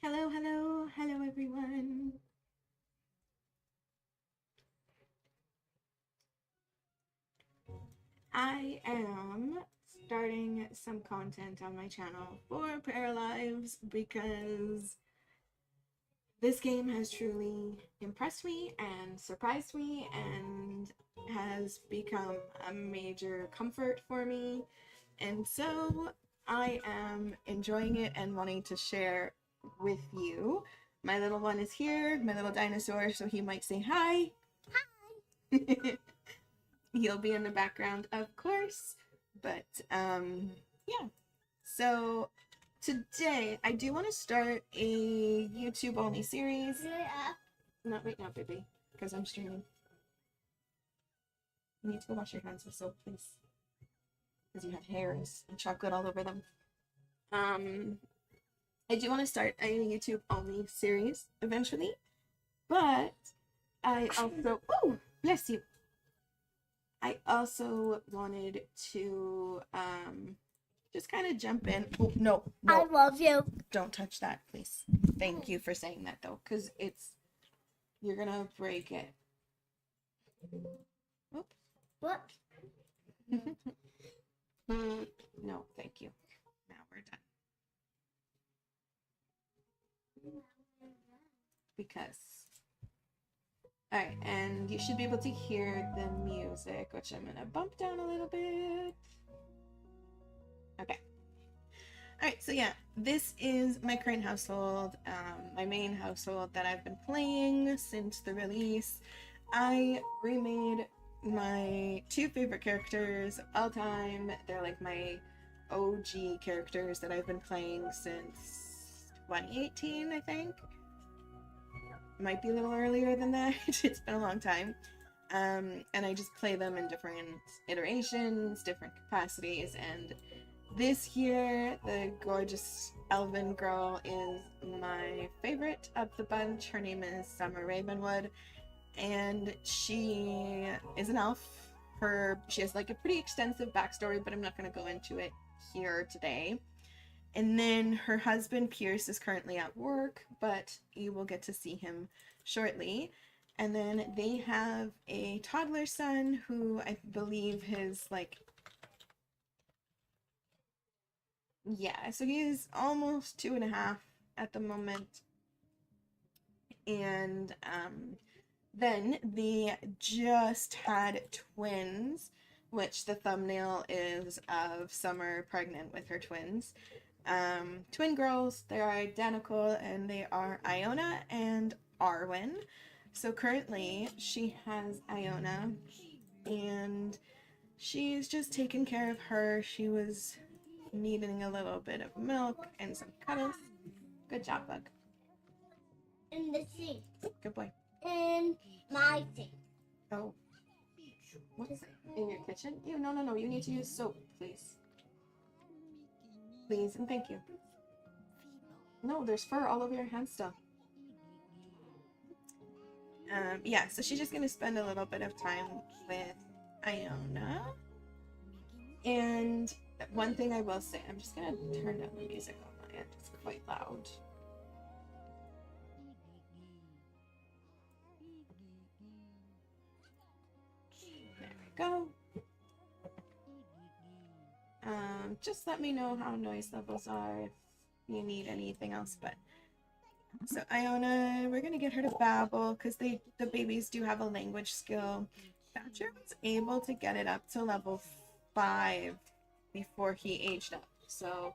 Hello, hello, hello everyone. I am starting some content on my channel for Paralives because this game has truly impressed me and surprised me and has become a major comfort for me. And so I am enjoying it and wanting to share with you. My little one is here, my little dinosaur, so he might say hi. Hi! He'll be in the background, of course, but yeah. So today I do want to start a YouTube only series. Not right now, baby, because I'm streaming. You need to go wash your hands with soap, please, because you have hairs and chocolate all over them. I do want to start a YouTube only series eventually, but I also bless you. I also wanted to just kind of jump in. Oh, no. I love you. Don't touch that, please. Thank you for saying that, though, because you're going to break it. Oops. What? No, thank you. Now we're done. Because. Alright, and you should be able to hear the music, which I'm going to bump down a little bit. Okay. Alright, so yeah, this is my current household, my main household that I've been playing since the release. I remade my two favorite characters of all time. They're like my OG characters that I've been playing since 2018, I think. Might be a little earlier than that. It's been a long time. And I just play them in different iterations, different capacities, and this here, the gorgeous elven girl, is my favorite of the bunch. Her name is Summer Ravenwood, and she is an elf. She has like a pretty extensive backstory, but I'm not going to go into it here today. And then her husband Pierce is currently at work, but you will get to see him shortly. And then they have a toddler son who I believe his so he's almost 2.5 at the moment. And then they just had twins, which the thumbnail is of Summer pregnant with her twins. Twin girls, they're identical, and they are Iona and Arwen. So currently she has Iona, and she's just taking care of her. She was needing a little bit of milk and some cuddles. Good job, Bug. In the sink. Good boy. In my sink. Oh. What is it? In your kitchen? Ew, no. You need to use soap, please. Please and thank you. No, there's fur all over your hand still. Yeah, so she's just gonna spend a little bit of time with Iona. And one thing I will say, I'm just gonna turn down the music on my end. It's quite loud. There we go. Just let me know how noise levels are if you need anything else. But so Iona, we're gonna get her to babble because the babies do have a language skill. Thatcher was able to get it up to level 5 before he aged up, so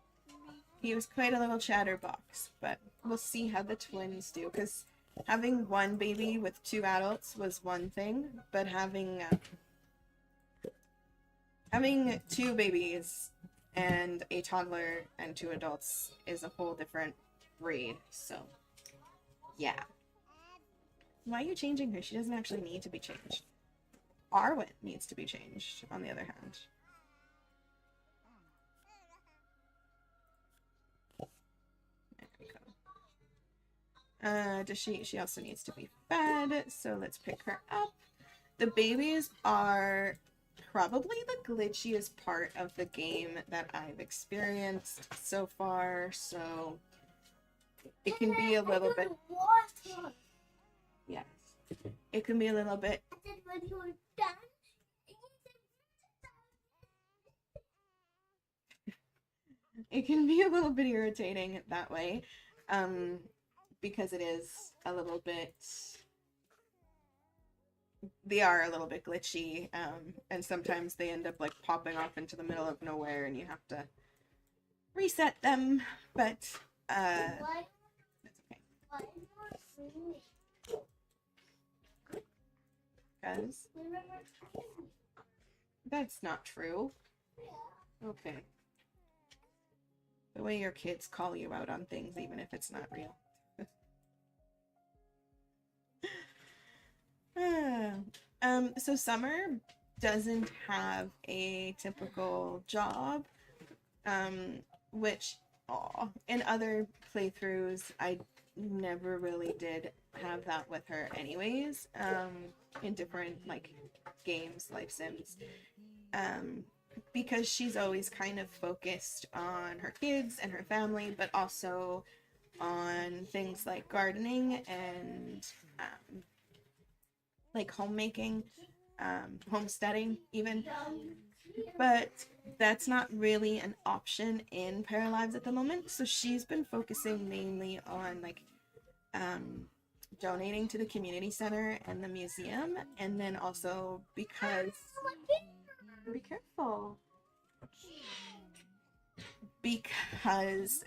he was quite a little chatterbox. But we'll see how the twins do, because Having one baby with two adults was one thing, but having two babies and a toddler and two adults is a whole different breed. So, yeah. Why are you changing her? She doesn't actually need to be changed. Arwen needs to be changed, on the other hand. There we go. She also needs to be fed, so let's pick her up. The babies are probably the glitchiest part of the game that I've experienced so far, so it can be a little bit... Yes. It can be a little bit... It can be a little bit irritating that way, because it is a little bit... They are a little bit glitchy, and sometimes they end up like popping off into the middle of nowhere and you have to reset them, but that's okay. Because that's not true. Okay. The way your kids call you out on things, even if it's not real. So Summer doesn't have a typical job, which in other playthroughs I never really did have that with her anyways, in different like games, life sims, because she's always kind of focused on her kids and her family, but also on things like gardening and like homemaking, homesteading even, but that's not really an option in Paralives at the moment. So she's been focusing mainly on like donating to the community center and the museum, and then also because be careful, because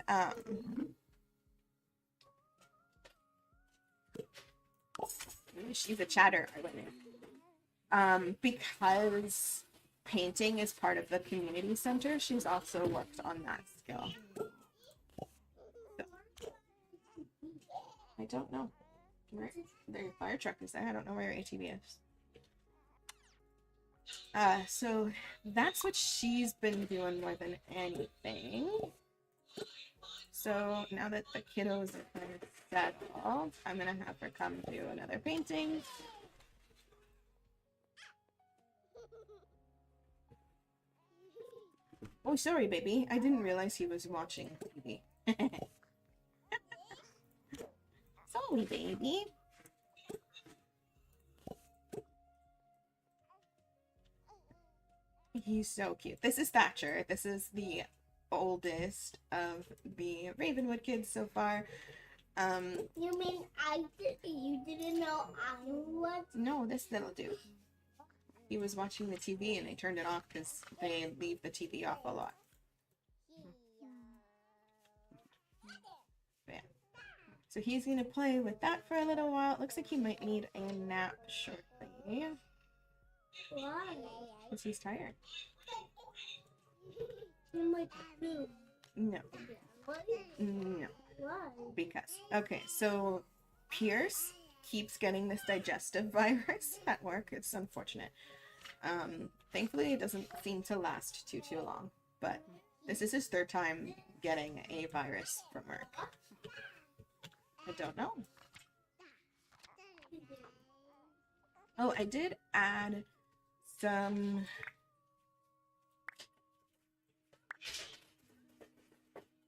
she's a chatter, because painting is part of the community center, she's also worked on that skill. So, I don't know where their fire truck is there. I don't know where your ATV is. So that's what she's been doing more than anything. So now that the kiddos are kind of settled, I'm gonna have her come do another painting. Oh, sorry, baby. I didn't realize he was watching TV. Sorry, baby. He's so cute. This is Thatcher. This is the oldest of the Ravenwood kids so far. You mean you didn't know I was? No, this little dude. He was watching the TV and they turned it off because they leave the TV off a lot. Yeah. So he's gonna play with that for a little while. It looks like he might need a nap shortly. Why? Because he's tired. No. No. No. Why? Because. Okay, so Pierce keeps getting this digestive virus at work. It's unfortunate. Thankfully, it doesn't seem to last too long. But this is his third time getting a virus from work. I don't know. Oh, I did add some...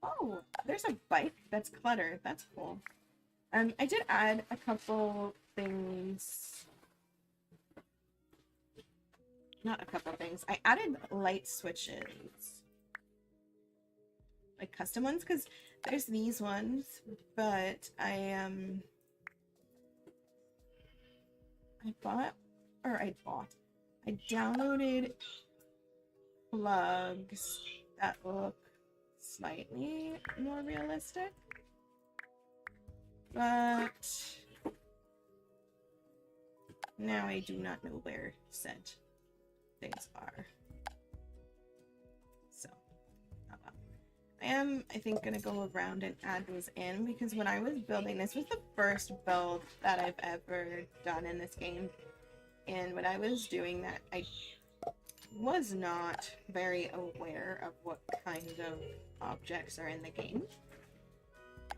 Oh, there's a bike that's cluttered. That's cool. I did add a couple things. Not a couple things. I added light switches. Like custom ones, because there's these ones, but I downloaded plugs that look slightly more realistic, but Now I do not know where said things are. So, oh well. I am, I think, gonna go around and add these in because when I was building, this was the first build that I've ever done in this game. And when I was doing that, I was not very aware of what kind of objects are in the game.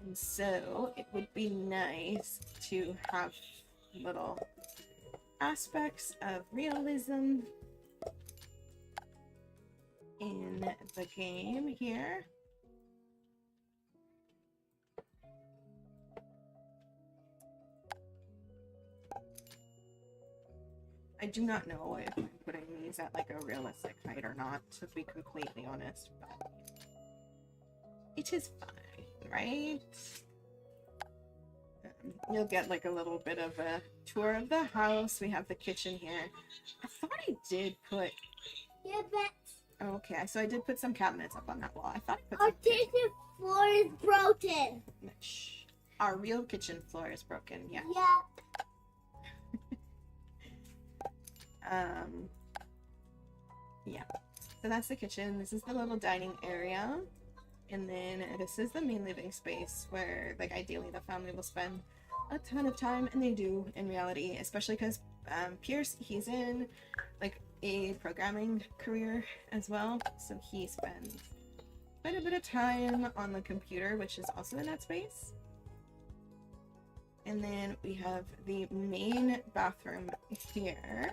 And so it would be nice to have little aspects of realism in the game here. I do not know if I'm putting these at like a realistic height or not, to be completely honest, but it is fine, right? You'll get like a little bit of a tour of the house. We have the kitchen here. I thought I did put... Yeah, but... Okay, so I did put some cabinets up on that wall. I thought I put Our some... kitchen floor is broken. Shh. Our real kitchen floor is broken, yeah. Yeah. Yeah. So that's the kitchen. This is the little dining area. And then this is the main living space where, like, ideally the family will spend a ton of time, and they do in reality, especially because Pierce, he's in, like, a programming career as well. So he spends quite a bit of time on the computer, which is also in that space. And then we have the main bathroom here.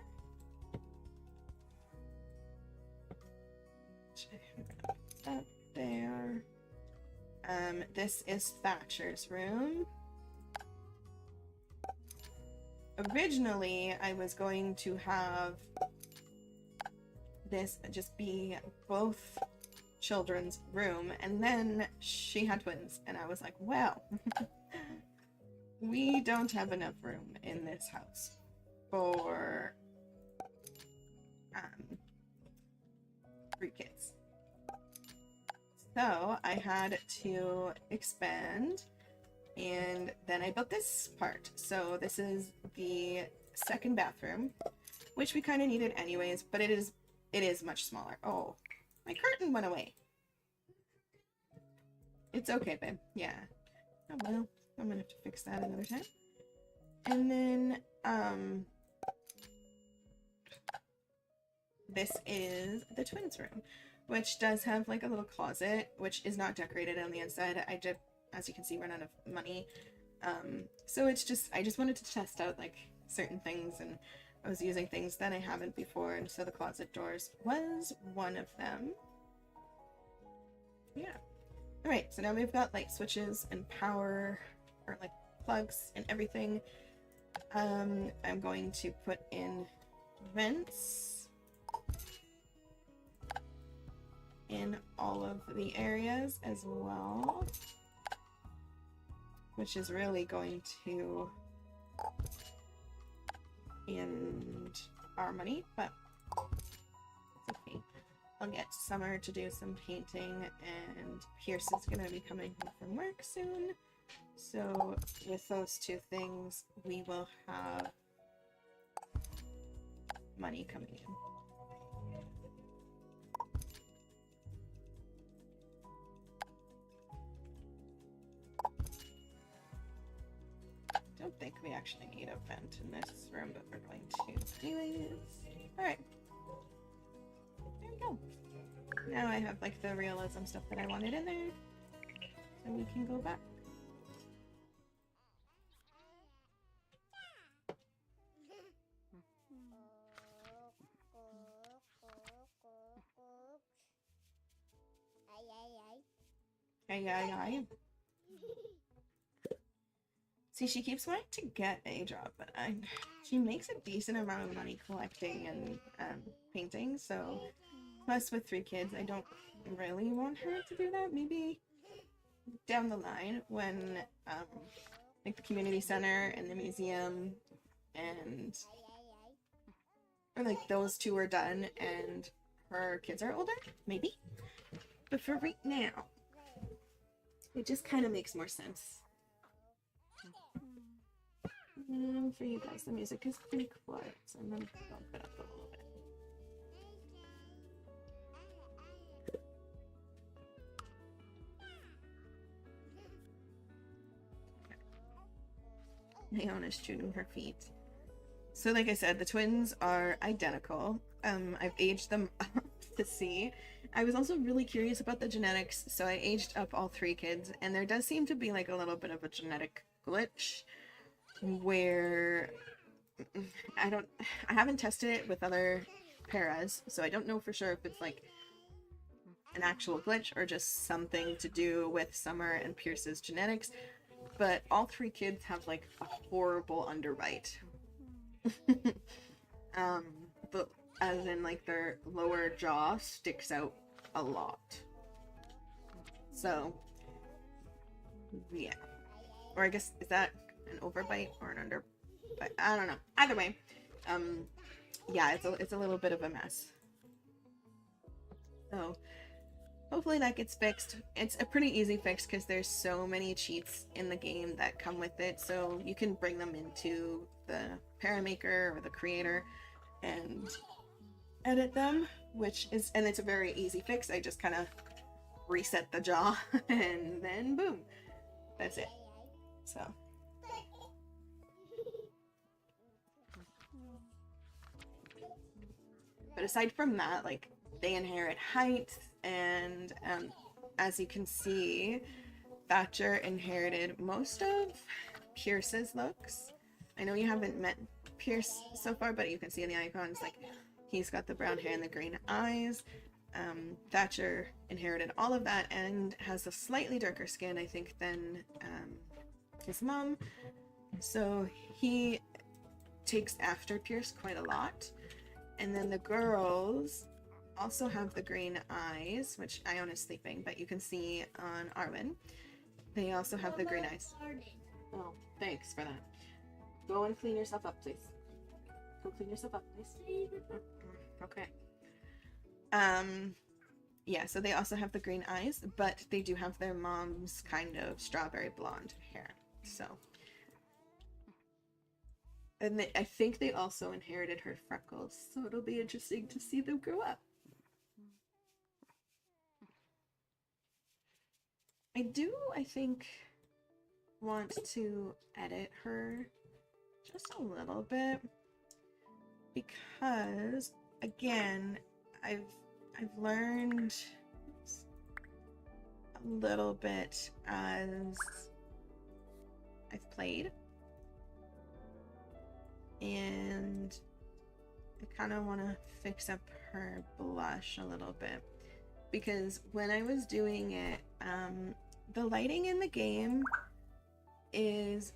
Up there. This is Thatcher's room. Originally, I was going to have this just be both children's room, and then she had twins, and I was like, well, we don't have enough room in this house for 3 kids. So I had to expand, and then I built this part. So this is the second bathroom, which we kind of needed anyways, but it is much smaller. Oh, my curtain went away. It's okay, babe. Yeah. Oh well, I'm gonna have to fix that another time. And then this is the twins' room, which does have like a little closet, which is not decorated on the inside. I did, as you can see, run out of money. So it's just, I just wanted to test out like certain things, and I was using things that I haven't before, and so the closet doors was one of them. Yeah. Alright, so now we've got light switches and power, or like plugs and everything. I'm going to put in vents in all of the areas as well, which is really going to end our money, but it's okay. I'll get Summer to do some painting, and Pierce is going to be coming home from work soon. So with those 2 things, we will have money coming in. I don't think we actually need a vent in this room, but we're going to anyways. Alright. There we go. Now I have like the realism stuff that I wanted in there. So we can go back. Ay, ay, ay. See, she keeps wanting to get a job, but she makes a decent amount of money collecting and painting, so plus with 3 kids, I don't really want her to do that. Maybe down the line when like the community center and the museum and or like those 2 are done and her kids are older, maybe. But for right now, it just kind of makes more sense. For you guys, the music is pretty quiet, so I'm gonna bump it up a little bit. Naona's chewing her feet. So like I said, the twins are identical. I've aged them up to see. I was also really curious about the genetics, so I aged up all 3 kids, and there does seem to be like a little bit of a genetic glitch where I haven't tested it with other paras, so I don't know for sure if it's like an actual glitch or just something to do with Summer and Pierce's genetics, but all 3 kids have like a horrible underbite. But as in like their lower jaw sticks out a lot. So yeah. Or I guess, is that an overbite or an underbite? I don't know. Either way, yeah, it's a little bit of a mess. So hopefully that gets fixed. It's a pretty easy fix because there's so many cheats in the game that come with it, so you can bring them into the Paramaker or the creator and edit them, and it's a very easy fix. I just kind of reset the jaw and then boom, that's it. So but aside from that, like, they inherit height, and as you can see, Thatcher inherited most of Pierce's looks. I know you haven't met Pierce so far, but you can see in the icons, like, he's got the brown hair and the green eyes. Thatcher inherited all of that and has a slightly darker skin, I think, than his mom. So he takes after Pierce quite a lot. And then the girls also have the green eyes, which Iona's sleeping, but you can see on Arwen. They also have the green eyes. Oh, thanks for that. Go and clean yourself up, please. Go clean yourself up, please. Okay. Yeah, so they also have the green eyes, but they do have their mom's kind of strawberry blonde hair. So, and I think they also inherited her freckles, so it'll be interesting to see them grow up. I think, want to edit her just a little bit, because again, I've learned a little bit as I've played, and I kind of want to fix up her blush a little bit, because when I was doing it, the lighting in the game is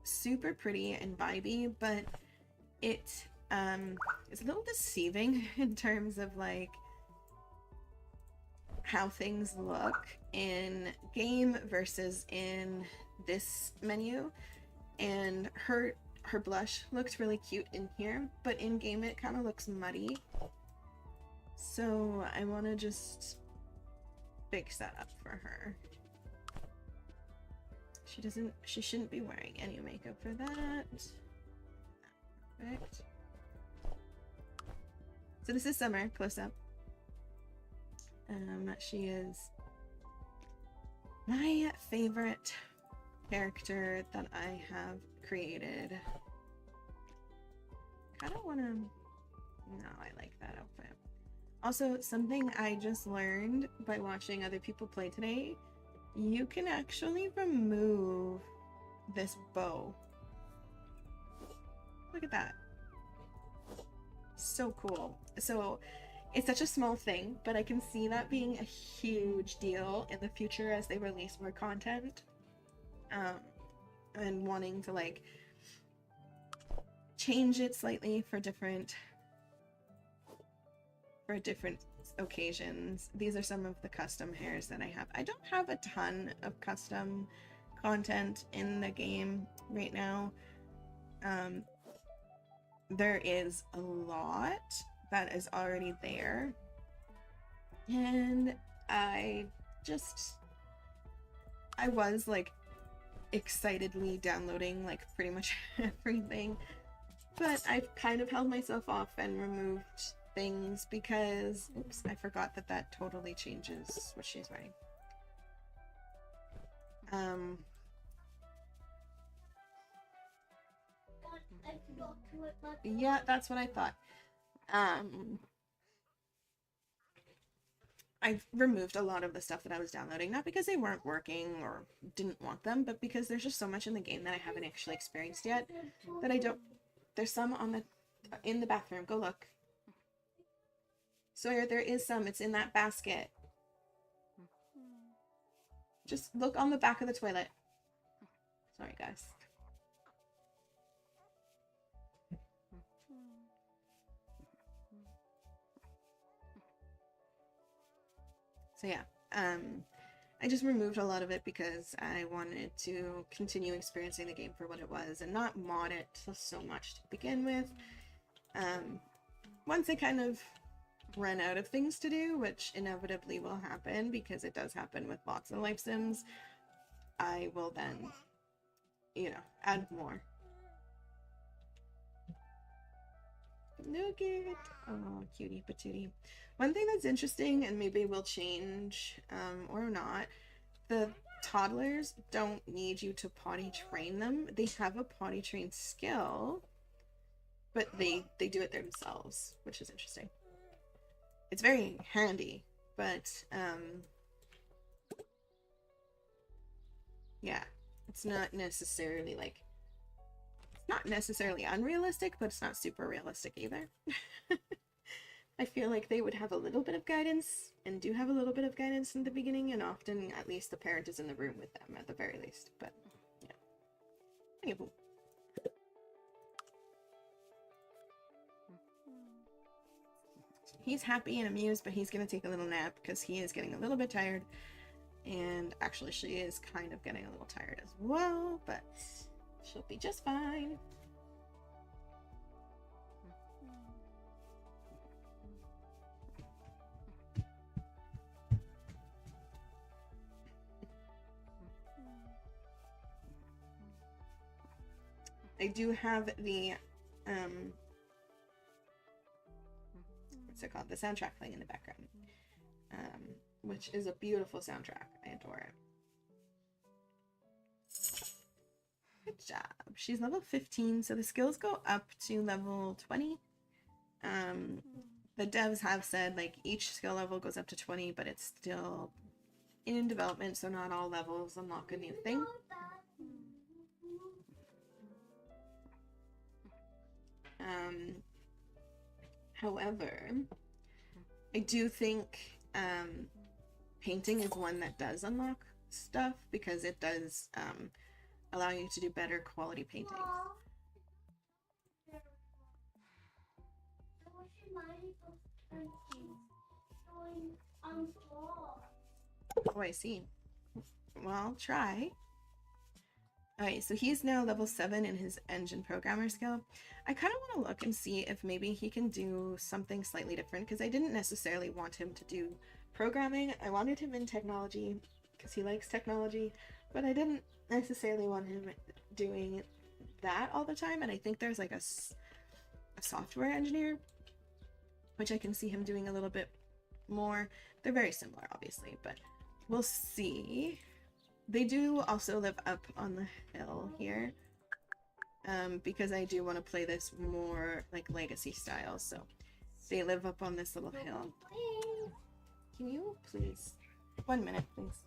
super pretty and vibey, but it's a little deceiving in terms of like how things look in game versus in this menu. And her blush looks really cute in here, but in game it kind of looks muddy. So I want to just fix that up for her. She shouldn't be wearing any makeup for that. Perfect. So this is Summer, close up. She is my favorite character that I have created. Kind of want to... No, I like that outfit. Also, something I just learned by watching other people play today, you can actually remove this bow. Look at that. So cool. So it's such a small thing, but I can see that being a huge deal in the future as they release more content. And wanting to like change it slightly for different occasions. These are some of the custom hairs that I have. I don't have a ton of custom content in the game right now. There is a lot that is already there, and I was like excitedly downloading like pretty much everything. But I've kind of held myself off and removed things because, oops, I forgot that that totally changes what she's wearing. Yeah, that's what I thought. I've removed a lot of the stuff that I was downloading, not because they weren't working or didn't want them, but because there's just so much in the game that I haven't actually experienced yet that I don't. There's some on the in the bathroom. Go look. Sawyer, there is some. It's in that basket. Just look on the back of the toilet. Sorry, guys. So yeah, I just removed a lot of it because I wanted to continue experiencing the game for what it was and not mod it so much to begin with. Once I kind of run out of things to do, which inevitably will happen because it does happen with lots of life sims, I will then, you know, add more. Nougat! Oh, cutie patootie. One thing that's interesting, and maybe will change, or not, the toddlers don't need you to potty train them. They have a potty train skill, but they do it themselves, which is interesting. It's very handy, but yeah, it's not necessarily like, it's not necessarily unrealistic, but it's not super realistic either. I feel like they would have a little bit of guidance, and do have a little bit of guidance in the beginning, and often at least the parent is in the room with them at the very least, but yeah. Anywho. He's happy and amused, but he's gonna take a little nap because he is getting a little bit tired, and actually she is kind of getting a little tired as well, but she'll be just fine. I do have the what's it called? The soundtrack playing in the background, which is a beautiful soundtrack. I adore it. Good job. She's level 15, so the skills go up to level 20. The devs have said like each skill level goes up to 20, but it's still in development, so not all levels unlock a new thing. However, I do think painting is one that does unlock stuff because it does allow you to do better quality paintings. Oh, I see. Well, try. Alright, so he's now level 7 in his engine programmer skill. I kind of want to look and see if maybe he can do something slightly different, because I didn't necessarily want him to do programming. I wanted him in technology, because he likes technology, but I didn't necessarily want him doing that all the time, and I think there's like a software engineer, which I can see him doing a little bit more. They're very similar, obviously, but we'll see. They do also live up on the hill here, because I do want to play this more like legacy style, so they live up on this little hill. Can you please? 1 minute, please.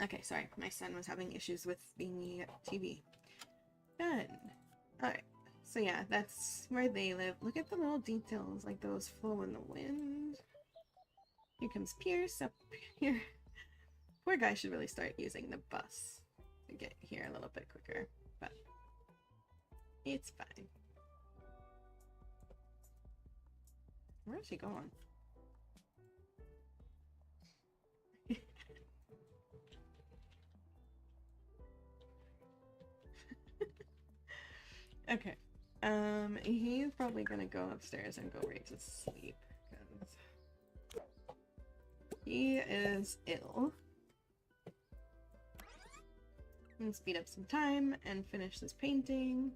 Okay, sorry, my son was having issues with the TV. Done. Alright, so yeah, that's where they live. Look at the little details, like those flow in the wind. Here comes Pierce up here. Poor guy should really start using the bus to get here a little bit quicker, but it's fine. Where's he going? Okay. He's probably gonna go upstairs and go right to sleep because he is ill. And speed up some time and finish this painting.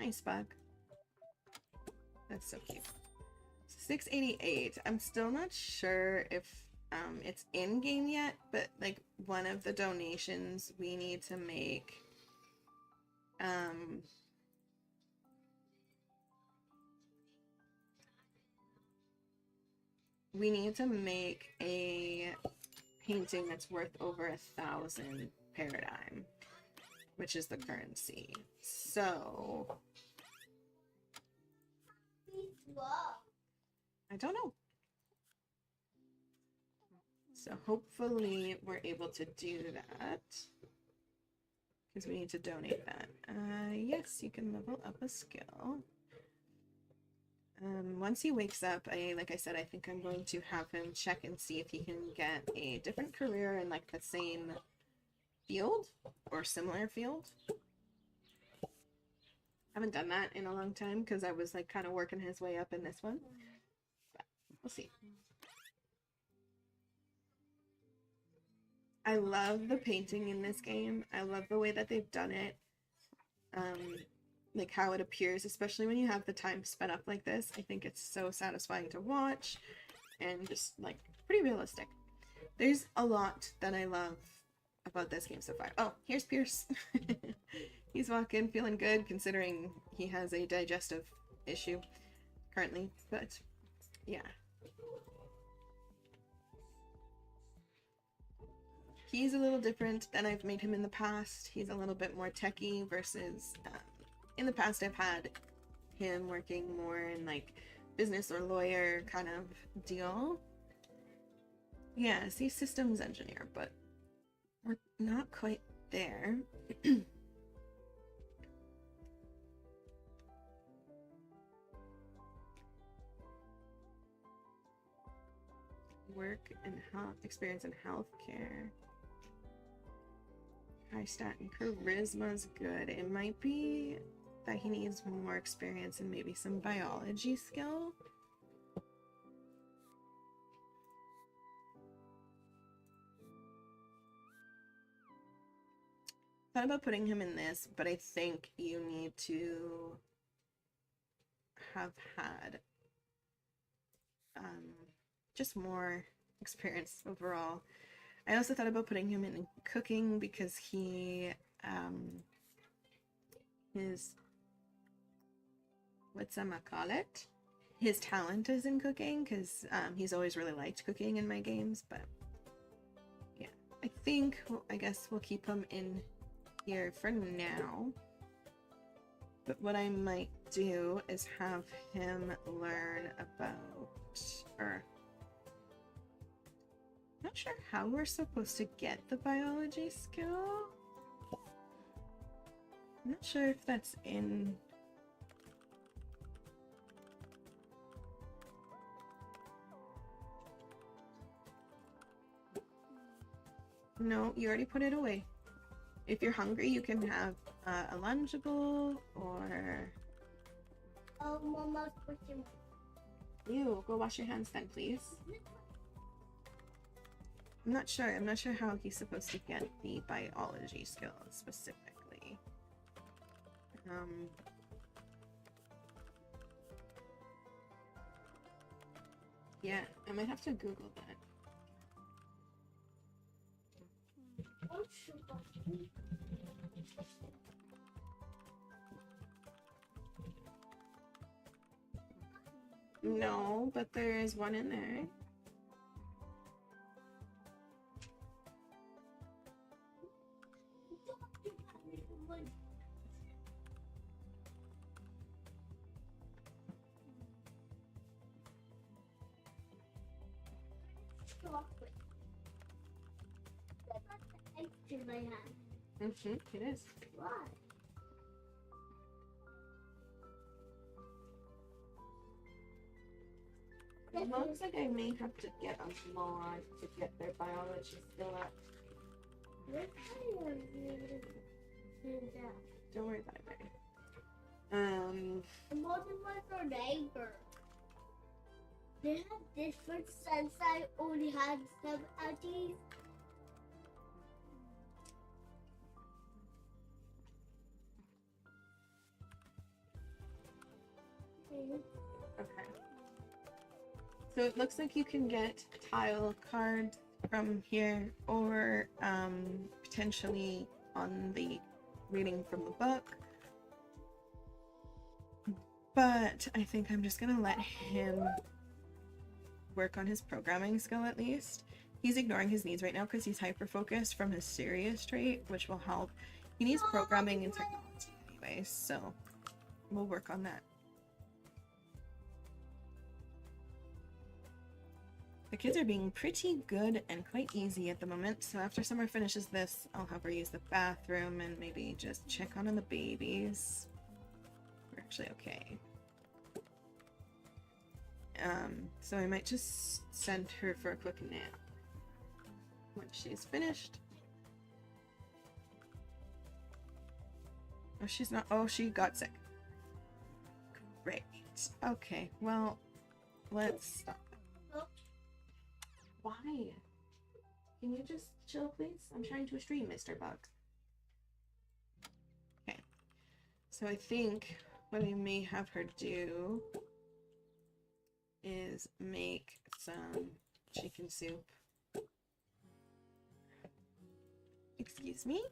Nice bug. That's so cute. 688. I'm still not sure if it's in game yet, but like one of the donations we need to make we need to make a painting that's worth over 1,000 paradigm, which is the currency. So I don't know. So hopefully we're able to do that because we need to donate that. Yes, you can level up a skill. Once he wakes up, like I said, I think I'm going to have him check and see if he can get a different career in like the same field or similar field. Haven't done that in a long time because I was like kind of working his way up in this one. But we'll see. I love the painting in this game. I love the way that they've done it. Like how it appears, especially when you have the time sped up like this. I think it's so satisfying to watch and just like pretty realistic. There's a lot that I love about this game so far. Oh, here's Pierce. He's walking, feeling good, considering he has a digestive issue currently. But yeah. He's a little different than I've made him in the past. He's a little bit more techie versus in the past I've had him working more in like business or lawyer kind of deal. Yeah, he's systems engineer, but we're not quite there. Work and health experience in healthcare. High stat and charisma's good. It might be that he needs more experience and maybe some biology skill. Thought about putting him in this, but I think you need to have had just more experience overall. I also thought about putting him in cooking because he his whatchamacallit? His talent is in cooking because he's always really liked cooking in my games, but yeah. I guess we'll keep him in here for now. But what I might do is have him learn about, or not sure how we're supposed to get the biology skill. I'm not sure if that's in... No, you already put it away. If you're hungry, you can have a Lunchable or... Oh, Mama's pushing. Ew, go wash your hands then, please. I'm not sure. I'm not sure how he's supposed to get the biology skills specifically. Yeah, I might have to Google that. No, but there is one in there. Chocolate. That's the eggs in my hand. It is. Why? It looks like I may have to get a mod to get their biology skill up. Don't worry about it, baby. Multiply for neighbor. They have different since I only had some aunties. Okay. So it looks like you can get tile cards from here, or potentially on the reading from the book. But I think I'm just gonna let him work on his programming skill at least. He's ignoring his needs right now because he's hyper-focused from his serious trait, which will help. He needs programming and technology anyway, so we'll work on that. The kids are being pretty good and quite easy at the moment, so after Summer finishes this, I'll have her use the bathroom and maybe just check on the babies. We're actually okay. So I might just send her for a quick nap when she's finished. Oh, she's not. Oh, she got sick. Great. Okay, well, let's stop. Why? Can you just chill, please? I'm trying to stream, Mr. Bug. Okay. So I think what I may have her do is make some chicken soup. Excuse me?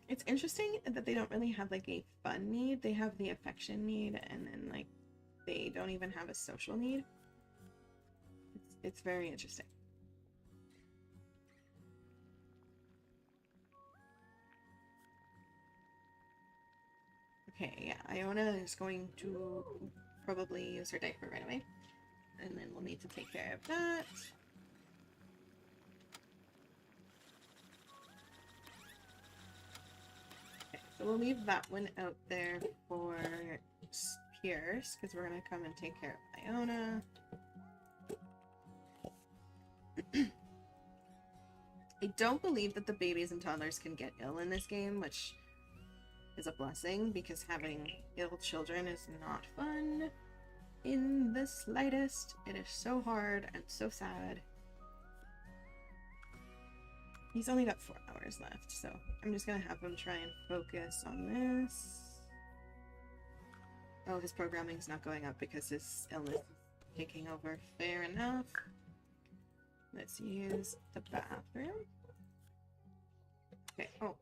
It's interesting that they don't really have like a fun need. They have the affection need, and then like they don't even have a social need. It's very interesting. Okay, yeah, Iona is going to probably use her diaper right away. And then we'll need to take care of that. Okay, so we'll leave that one out there for Pierce, because we're going to come and take care of Iona. I don't believe that the babies and toddlers can get ill in this game, which is a blessing, because having ill children is not fun in the slightest. It is so hard and so sad. He's only got 4 hours left, so I'm just gonna have him try and focus on this. Oh, his programming's not going up because his illness is taking over. Fair enough. Let's use the bathroom. Okay, oh.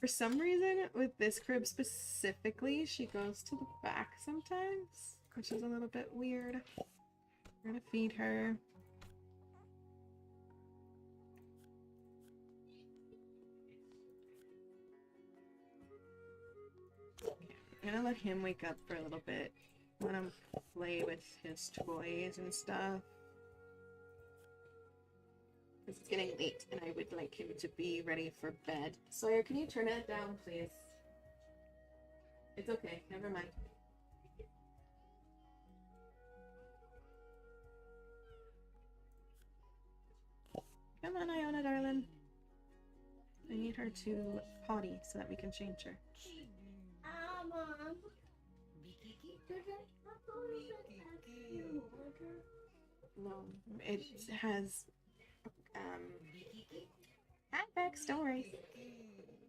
For some reason, with this crib specifically, she goes to the back sometimes, which is a little bit weird. We're gonna feed her. Okay, I'm gonna let him wake up for a little bit. Let him play with his toys and stuff. It's getting late, and I would like him to be ready for bed. Sawyer, can you turn it down, please? It's okay, never mind. Come on, Iona, darling. I need her to potty so that we can change her. Mom. No, it has hi Bex, don't worry.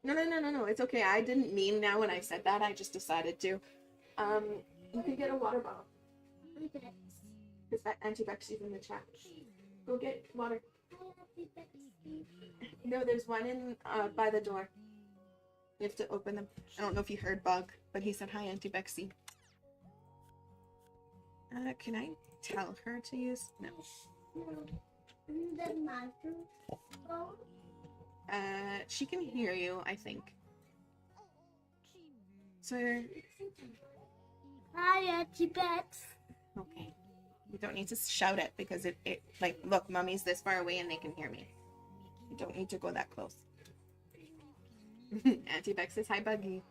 No, it's okay. I didn't mean now when I said that. I just decided to. You can get a water bottle. Is that Auntie Bexy's in the chat? Go get water. No, there's one in by the door. You have to open them. I don't know if you heard Bug, but he said hi, Auntie Bexy. Can I tell her to use? No. She can hear you, I think. So. Hi, Auntie Bex. Okay. You don't need to shout it because it like, look, Mommy's this far away and they can hear me. You don't need to go that close. Auntie Bex says hi, Buggy.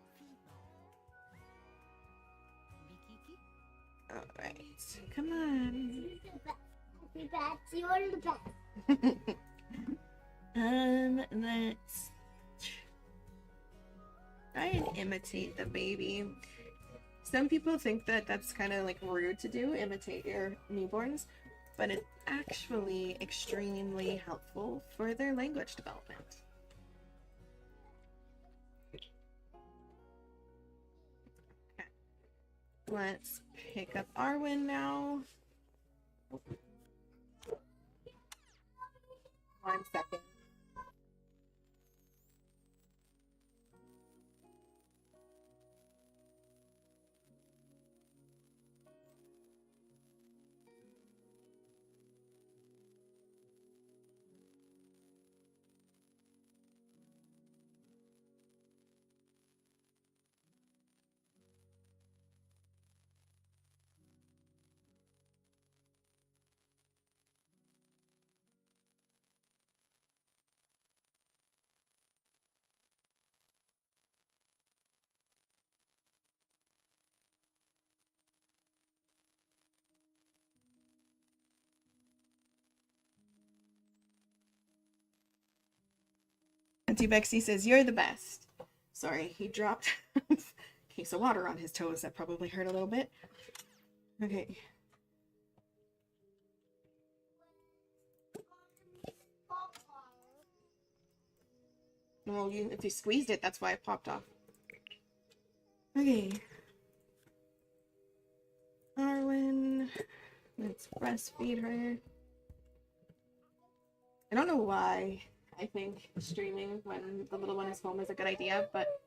Alright, come on. You're the best. Let's try and imitate the baby. Some people think that that's kind of like rude to do, imitate your newborns, but it's actually extremely helpful for their language development. Okay. Let's pick up Arwen now. 1 second. Auntie Bexy says, "You're the best." Sorry, he dropped a case of water on his toes. That probably hurt a little bit. Okay. Well, if you squeezed it, that's why it popped off. Okay. Arwen. Let's breastfeed her. I don't know why I think streaming when the little one is home is a good idea, but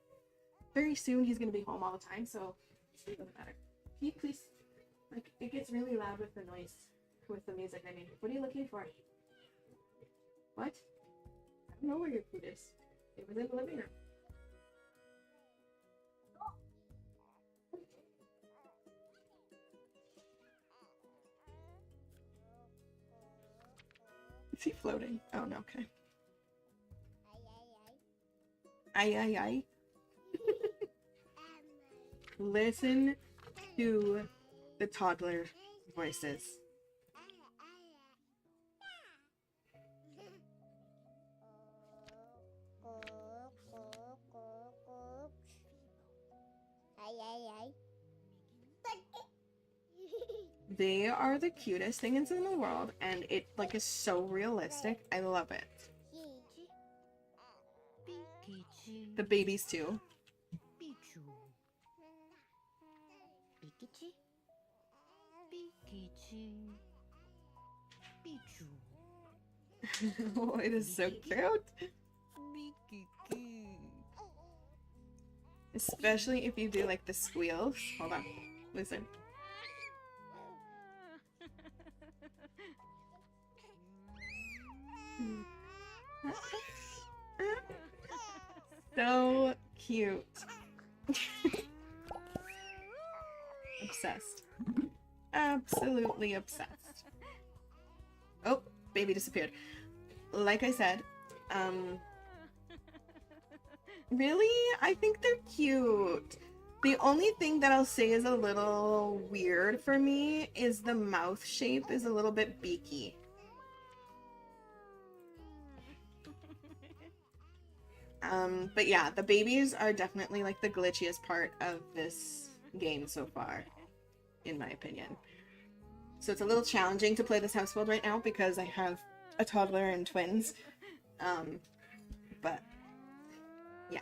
very soon he's going to be home all the time, so it doesn't matter. Can you please, like, it gets really loud with the noise, with the music, I mean. What are you looking for? What? I don't know where your food is. It was in the living room. Is he floating? Oh, no, okay. Ay, ay, ay. Listen to the toddler voices. They are the cutest things in the world, and it like is so realistic. I love it. The babies too. Oh, it is so cute. Especially if you do like the squeals. Hold on. Listen. So cute. Obsessed. Absolutely obsessed. Oh, baby disappeared. Like I said, really? I think they're cute. The only thing that I'll say is a little weird for me is the mouth shape is a little bit beaky. But yeah, the babies are definitely like the glitchiest part of this game so far, in my opinion. So it's a little challenging to play this household right now because I have a toddler and twins. But yeah.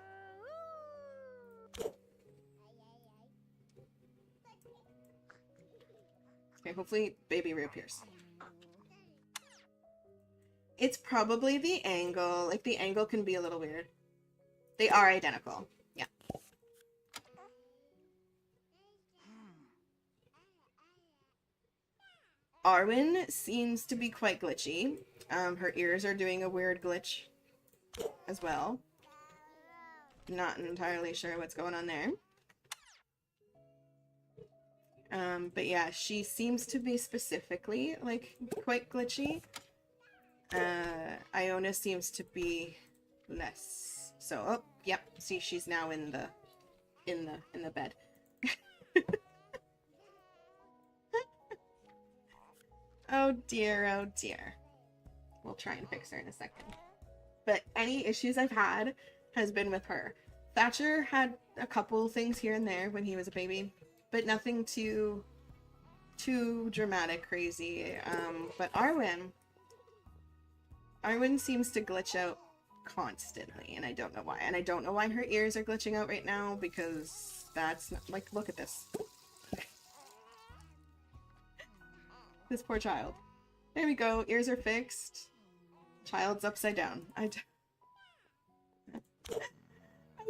Okay, hopefully baby reappears. It's probably the angle. Like the angle can be a little weird. They are identical. Yeah. Arwen seems to be quite glitchy. Her ears are doing a weird glitch as well. Not entirely sure what's going on there. But yeah, she seems to be specifically like quite glitchy. Iona seems to be less. So, oh, yep. See, she's now in the bed. Oh dear, oh dear. We'll try and fix her in a second. But any issues I've had has been with her. Thatcher had a couple things here and there when he was a baby, but nothing too dramatic, crazy. But Arwen seems to glitch out constantly, and I don't know why. And I don't know why her ears are glitching out right now, because that's not, like, look at this. This poor child. There we go. Ears are fixed. Child's upside down. I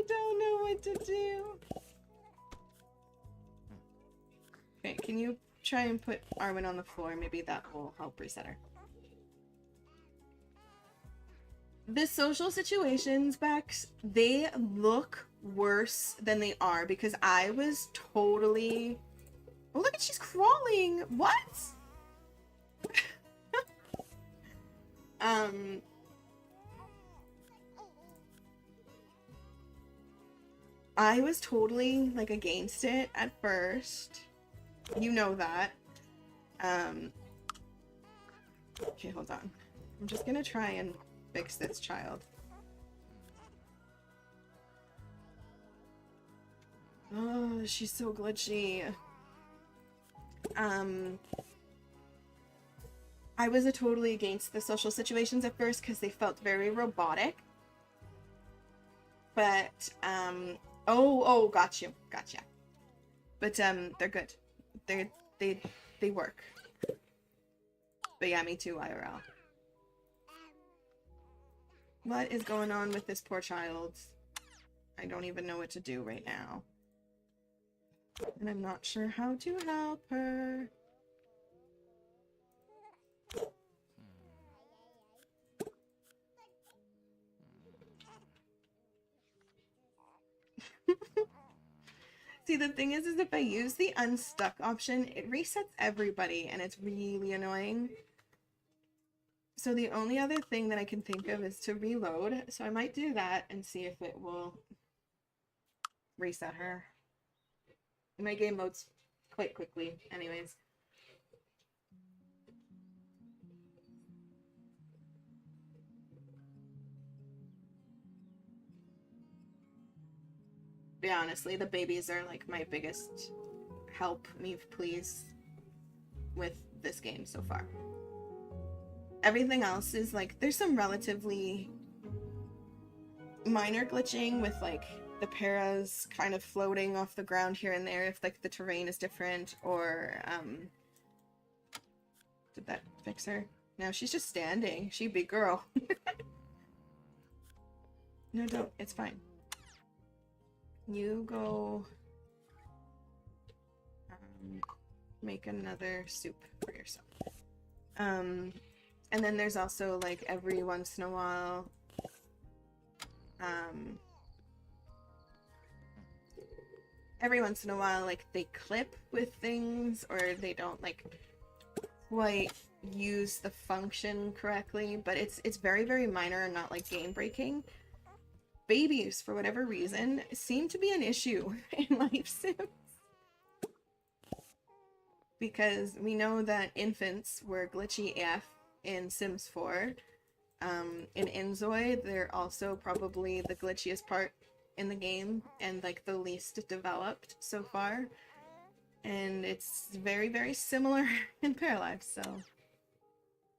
don't know what to do. Okay, can you try and put Arwen on the floor? Maybe that will help reset her. The social situations, Bex, they look worse than they are, because I was totally... Oh, look at, she's crawling! What? I was totally, like, against it at first. You know that. Okay, hold on. I'm just gonna try and fix this child. Oh, she's so glitchy. I was totally against the social situations at first because they felt very robotic. But, oh, gotcha. But, they're good. They work. But yeah, me too, IRL. What is going on with this poor child? I don't even know what to do right now. And I'm not sure how to help her. See, the thing is if I use the unstuck option, it resets everybody, and it's really annoying. So the only other thing that I can think of is to reload. So I might do that and see if it will reset her. My game modes quite quickly, anyways. But honestly, the babies are like my biggest help me please with this game so far. Everything else is like, there's some relatively minor glitching with like the paras kind of floating off the ground here and there if like the terrain is different, or did that fix her? No, she's just standing. She big girl. No, don't. It's fine. You go make another soup for yourself. And then there's also like every once in a while like they clip with things, or they don't like quite use the function correctly, but it's very, very minor and not like game breaking. Babies, for whatever reason, seem to be an issue in Life Sims. Because we know that infants were glitchy AF in Sims 4. In Inzoi, they're also probably the glitchiest part in the game, and like the least developed so far. And it's very, very similar in Paralives, so...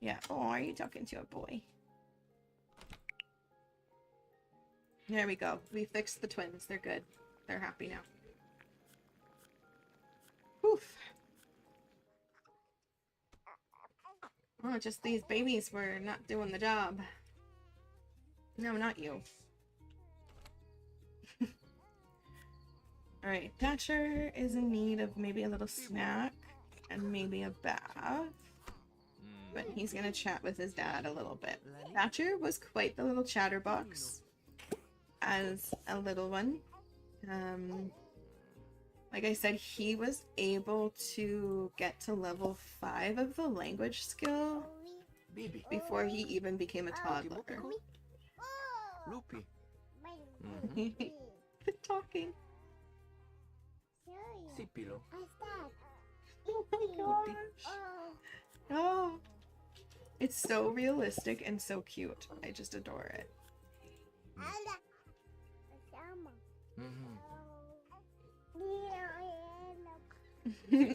Yeah. Oh, are you talking to a boy? There we go. We fixed the twins. They're good. They're happy now. Oof. Oh, just these babies were not doing the job. No, not you. Alright, Thatcher is in need of maybe a little snack and maybe a bath. But he's gonna chat with his dad a little bit. Thatcher was quite the little chatterbox as a little one. Like I said, he was able to get to level 5 of the language skill Bibi. before he even became a toddler. Lupi. The talking. Sipilo. Oh my gosh. Oh. It's so realistic and so cute. I just adore it.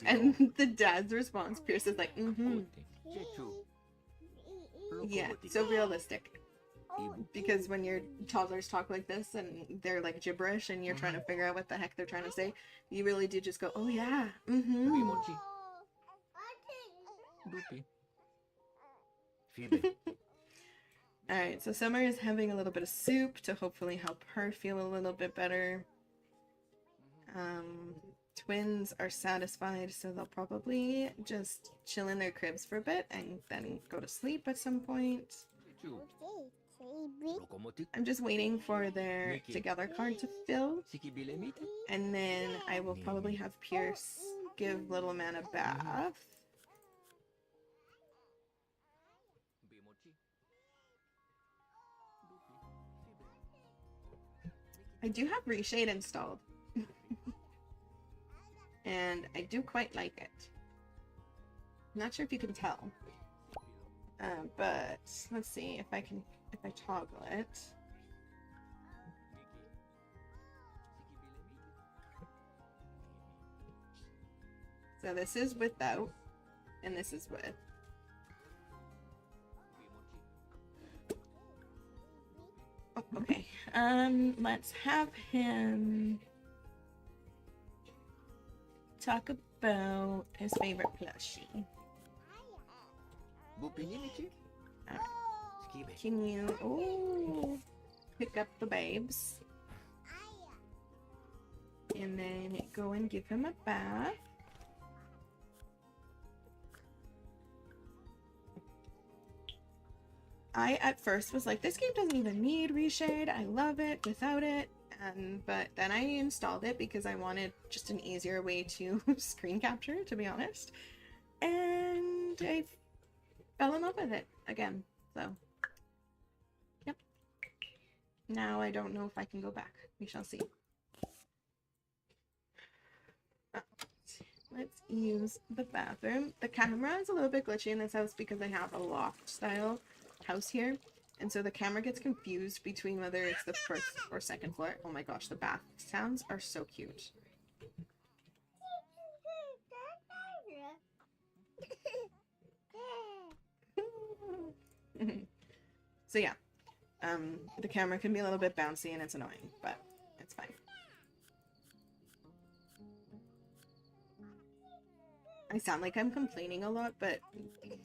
And the dad's response, Pierce is like, mm-hmm. Chechu. Yeah, so realistic. Because when your toddlers talk like this and they're like gibberish and you're trying to figure out what the heck they're trying to say, you really do just go, oh yeah, mm-hmm. Bimochi. Lupi. Fibe. Alright, so Summer is having a little bit of soup to hopefully help her feel a little bit better. Twins are satisfied, so they'll probably just chill in their cribs for a bit and then go to sleep at some point. Chechu. Lokomotik. I'm just waiting for their together card to fill, Sikibile mite. and then I will probably have Pierce give little man a bath. Bimochi. I do have Reshade installed. And I do quite like it. I'm not sure if you can tell. But let's see if I toggle it. So this is without, and this is with. Oh, okay. Let's have him talk about his favorite plushie. Bupinimichi. Skibe. Can you pick up the babes and then go and give him a bath? I at first was like, this game doesn't even need Reshade. I love it without it. But then I installed it because I wanted just an easier way to screen capture, to be honest. And I fell in love with it again. So, yep. Now I don't know if I can go back. We shall see. Let's use the bathroom. The camera is a little bit glitchy in this house because I have a loft style house here. And so the camera gets confused between whether it's the first or second floor. Oh my gosh, the bath sounds are so cute. So yeah, the camera can be a little bit bouncy and it's annoying, but it's fine. I sound like I'm complaining a lot, but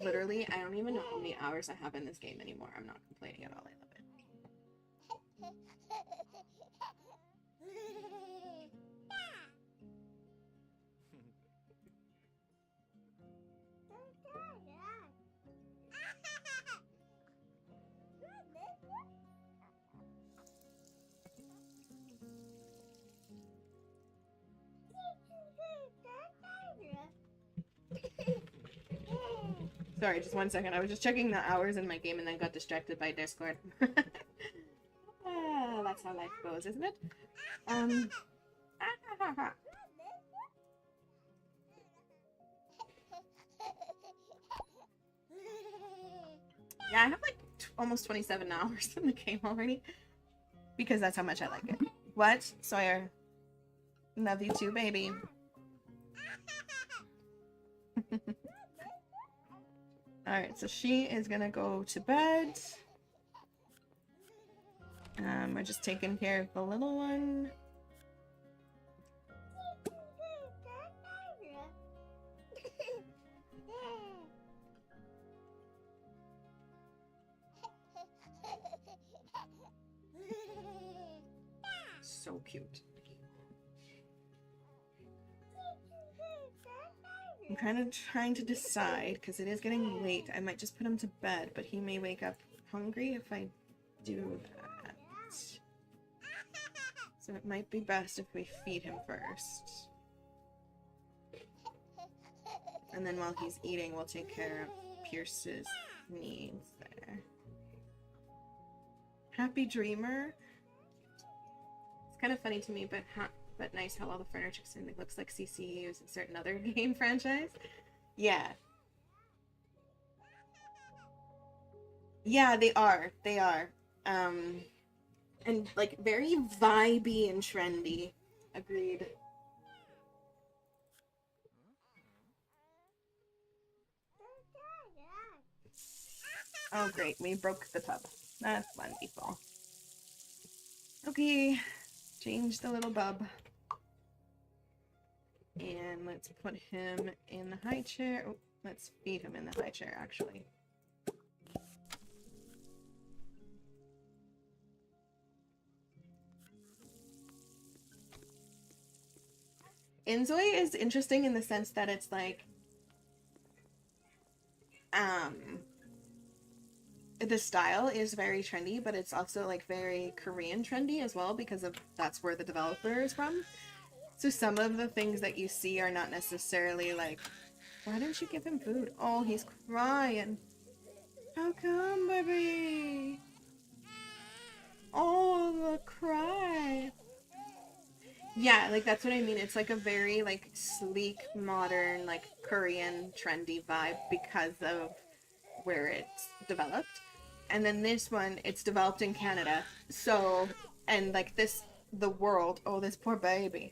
literally, I don't even know how many hours I have in this game anymore. I'm not complaining at all. I love it. Sorry, just 1 second. I was just checking the hours in my game and then got distracted by Discord. That's how life goes, isn't it? Yeah, I have like almost 27 hours in the game already. Because that's how much I like it. What? Sawyer. Love you too, baby. Alright, so she is gonna go to bed. We're just taking care of the little one. So cute. I'm kind of trying to decide, because it is getting late. I might just put him to bed, but he may wake up hungry if I do that. So it might be best if we feed him first. And then while he's eating, we'll take care of Pierce's needs there. Happy Dreamer. It's kind of funny to me, but nice how all the furniture looks like CCUs in certain other game franchise. Yeah. Yeah, they are. They are. And like very vibey and trendy. Agreed. Oh great, we broke the tub. That's wonderful. Okay, change the little bub. And let's put him in the high chair. Oh, let's feed him in the high chair, actually. Inzoi is interesting in the sense that it's like, the style is very trendy, but it's also like very Korean trendy as well because of that's where the developer is from. So some of the things that you see are not necessarily like, why didn't you give him food? Oh, he's crying. How come, baby? Oh, the cry. Yeah, like that's what I mean. It's like a very like sleek, modern, like Korean trendy vibe because of where it's developed. And then this one, it's developed in Canada. So, and like this, the world, oh, this poor baby.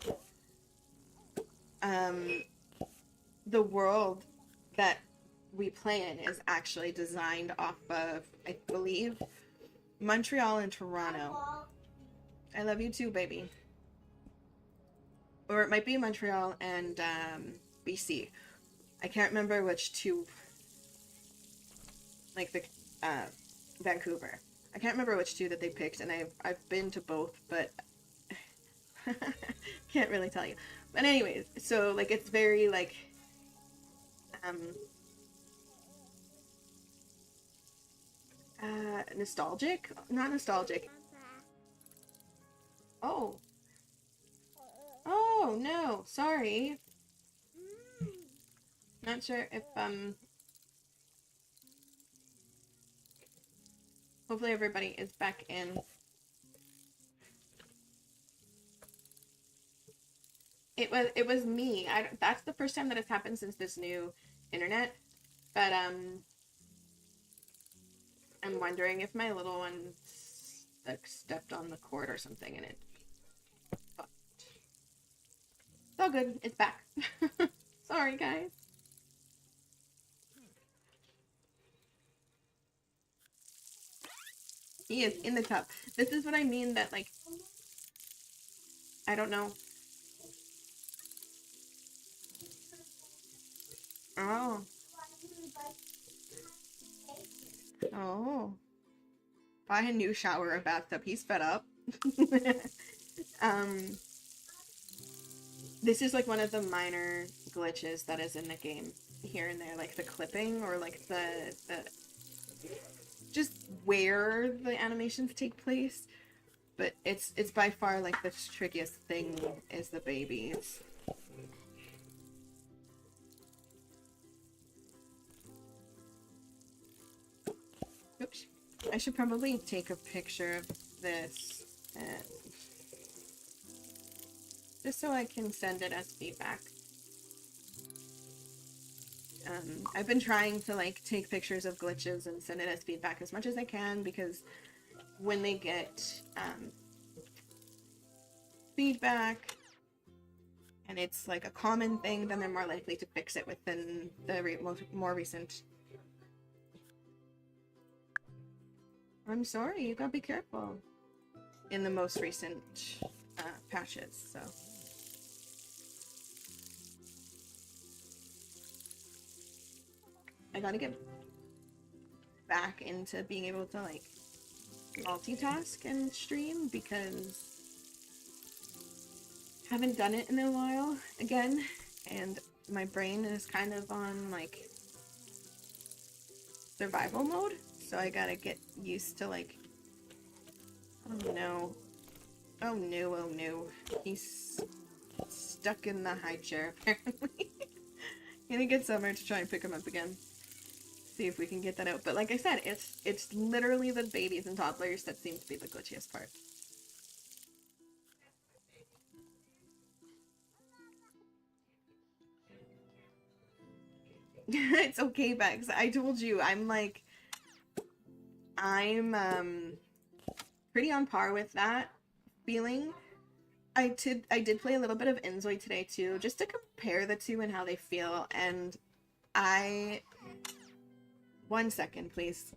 The world that we play in is actually designed off of, I believe, Montreal and Toronto. I love you too, baby. Or it might be Montreal and BC. I can't remember which two, like the Vancouver. I can't remember which two that they picked, and I've been to both, but can't really tell you. But anyways, so like it's very like nostalgic, not nostalgic. Oh. Oh no, sorry. Not sure if hopefully everybody is back in. It was me. That's the first time that it's happened since this new internet. But I'm wondering if my little one like stepped on the cord or something and it fucked. It's all good. It's back. Sorry, guys. He is in the tub. This is what I mean that like I don't know. Oh. Oh. Buy a new shower or bathtub. He's fed up. This is like one of the minor glitches that is in the game here and there, like the clipping or like the just where the animations take place. But it's by far like the trickiest thing is the babies. Oops. I should probably take a picture of this and just so I can send it as feedback. I've been trying to like take pictures of glitches and send it as feedback as much as I can because when they get feedback and it's like a common thing, then they're more likely to fix it within the more recent. I'm sorry, you gotta be careful in the most recent patches, so. I gotta get back into being able to like multitask and stream because I haven't done it in a while again, and my brain is kind of on like survival mode, so I gotta get used to like, oh no, oh no, oh no, he's stuck in the high chair apparently. Gonna get Summer to try and pick him up again. see if we can get that out. But like I said, it's literally the babies and toddlers that seem to be the glitchiest part. It's okay, Bex. I told you, I'm pretty on par with that feeling. I did play a little bit of Inzoi today too, just to compare the two and how they feel, and I... 1 second, please.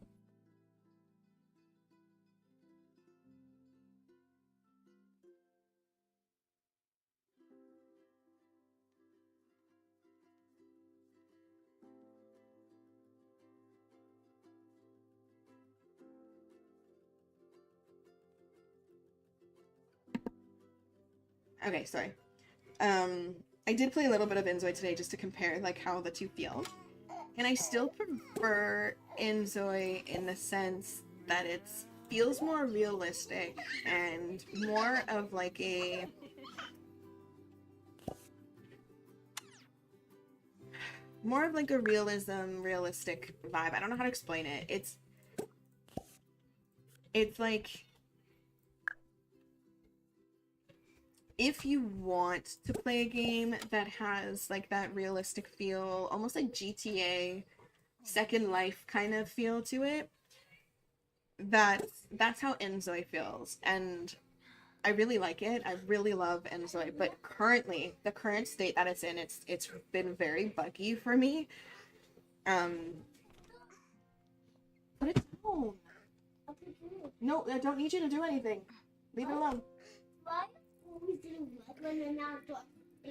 Okay, sorry. I did play a little bit of Inzoi today just to compare like how the two feel. And I still prefer Inzoi in the sense that it feels more realistic and more of like a realistic vibe. I don't know how to explain it. It's like, if you want to play a game that has like that realistic feel, almost like GTA Second Life kind of feel to it, that's how Inzoi feels, and I really like it. I really love Inzoi, but currently, the current state that it's in, it's been very buggy for me. Put it down. No, I don't need you to do anything. Leave it alone. Why always do red when they're not done?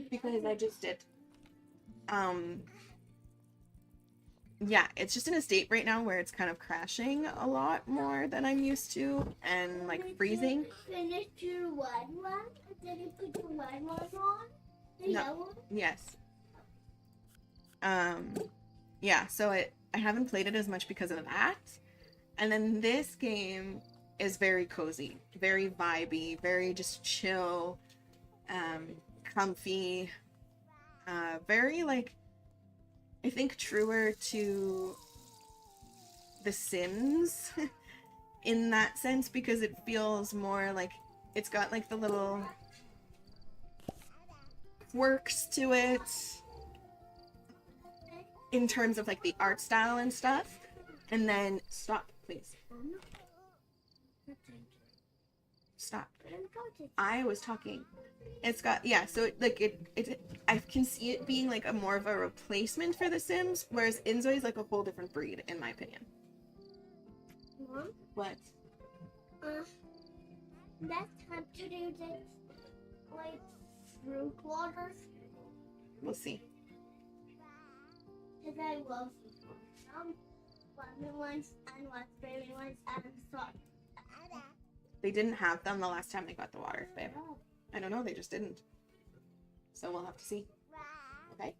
Because I just did. Yeah, it's just in a state right now where it's kind of crashing a lot more than I'm used to, and like freezing. Did you finish your red one? Did you put the red one on? The No. yellow? Yes. Yeah, so I haven't played it as much because of that. And then this game is very cozy, very vibey, very just chill, comfy, very like, I think truer to The Sims in that sense, because it feels more like it's got like the little quirks to it in terms of like the art style and stuff. And then stop, please. Stop. I was talking. It's got, yeah, so it I can see it being like a more of a replacement for The Sims, whereas Inzoi is like a whole different breed in my opinion. Mom? What? Let's have to do this like fruit waters. We'll see. Because I love some lemon ones and raspberry ones and salt. They didn't have them the last time they got the water, babe. Oh. I don't know, they just didn't. So we'll have to see. Okay?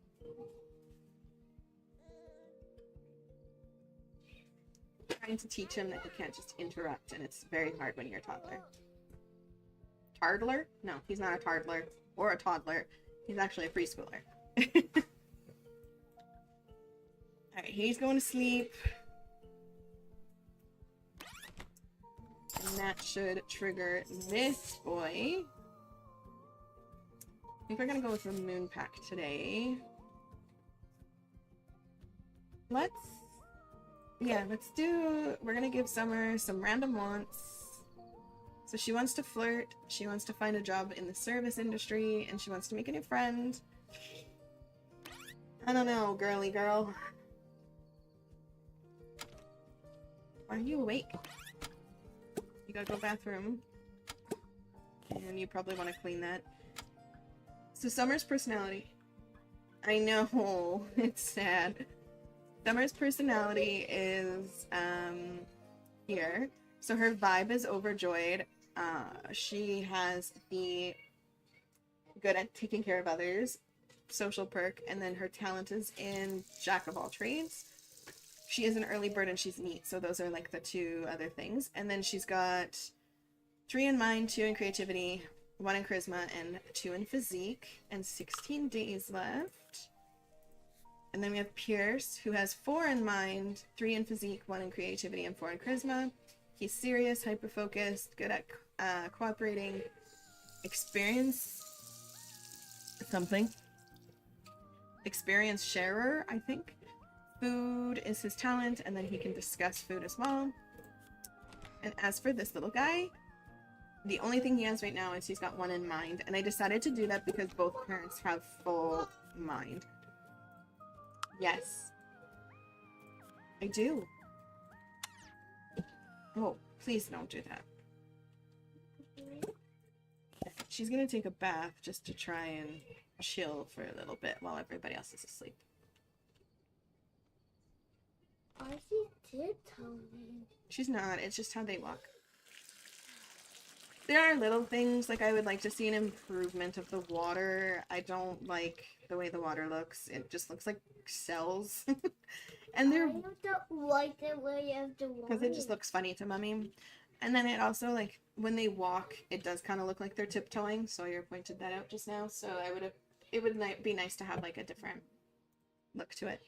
I'm trying to teach him that he can't just interrupt, and it's very hard when you're a toddler. Toddler? No, he's not a toddler or a toddler. He's actually a preschooler. Alright, he's going to sleep. And that should trigger this boy. I think we're gonna go with the moon pack today. We're gonna give Summer some random wants. So she wants to flirt, she wants to find a job in the service industry, and she wants to make a new friend. I don't know, girly girl. Are you awake? You gotta go bathroom. And you probably want to clean that. So Summer's personality. I know, it's sad. Summer's personality is here. So her vibe is overjoyed. She has the good at taking care of others, social perk, and then her talent is in jack of all trades. She is an early bird and she's neat, so those are like the two other things. And then she's got 3 in mind, 2 in creativity, 1 in charisma, and 2 in physique, and 16 days left. And then we have Pierce, who has 4 in mind, 3 in physique, 1 in creativity, and 4 in charisma. He's serious, hyper-focused, good at cooperating, experience something. Experience sharer, I think. Food is his talent, and then he can discuss food as well. And as for this little guy, the only thing he has right now is he's got 1 in mind. And I decided to do that because both parents have full mind. Yes. I do. Oh, please don't do that. She's gonna take a bath just to try and chill for a little bit while everybody else is asleep. I see tiptoeing. She's not, it's just how they walk. There are little things, like I would like to see an improvement of the water. I don't like the way the water looks. It just looks like cells. And they're... I don't like the way of the water. Because it just looks funny to Mummy. And then it also, like, when they walk, it does kind of look like they're tiptoeing. Sawyer pointed that out just now. So it would be nice to have, like, a different look to it.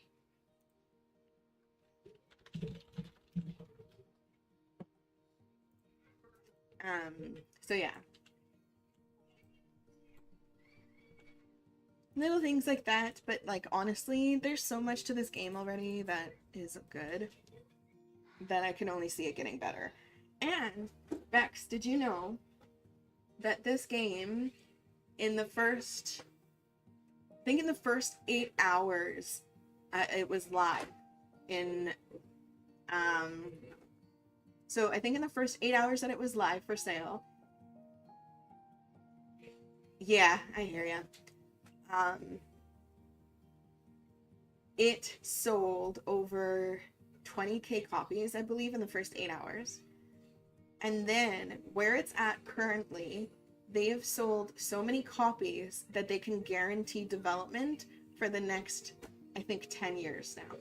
So yeah. Little things like that, but like honestly, there's so much to this game already that is good that I can only see it getting better. And Bex, did you know that this game in the first, I think in the first 8 hours, it was live in so I think in the first 8 hours that it was live for sale. Yeah, I hear ya. It sold over 20,000 copies, I believe, in the first 8 hours. And then where it's at currently, they have sold so many copies that they can guarantee development for the next, I think, 10 years now.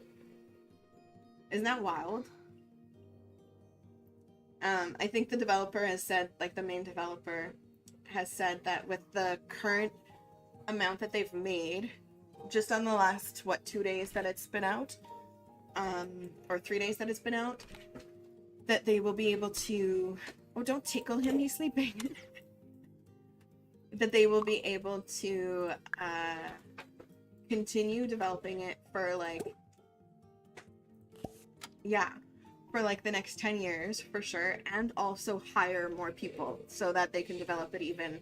Isn't that wild? I think the developer has said, like the main developer has said that with the current amount that they've made, just on the last, 2 days that it's been out, or 3 days that it's been out, that they will be able to, oh, don't tickle him, he's sleeping, that they will be able to, continue developing it for, like, yeah, for like the next 10 years for sure, and also hire more people so that they can develop it even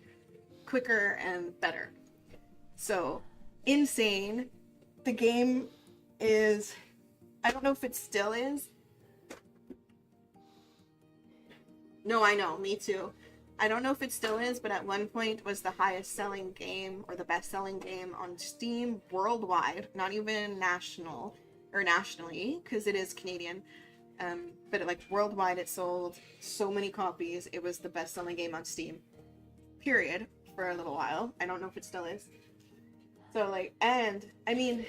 quicker and better. So insane. The game is, I don't know if it still is. No, I know, me too. I don't know if it still is, but at one point was the highest selling game or the best selling game on Steam worldwide, not even national or nationally, because it is Canadian. But like worldwide, it sold so many copies. It was the best selling game on Steam, period, for a little while. I don't know if it still is. So like, and I mean,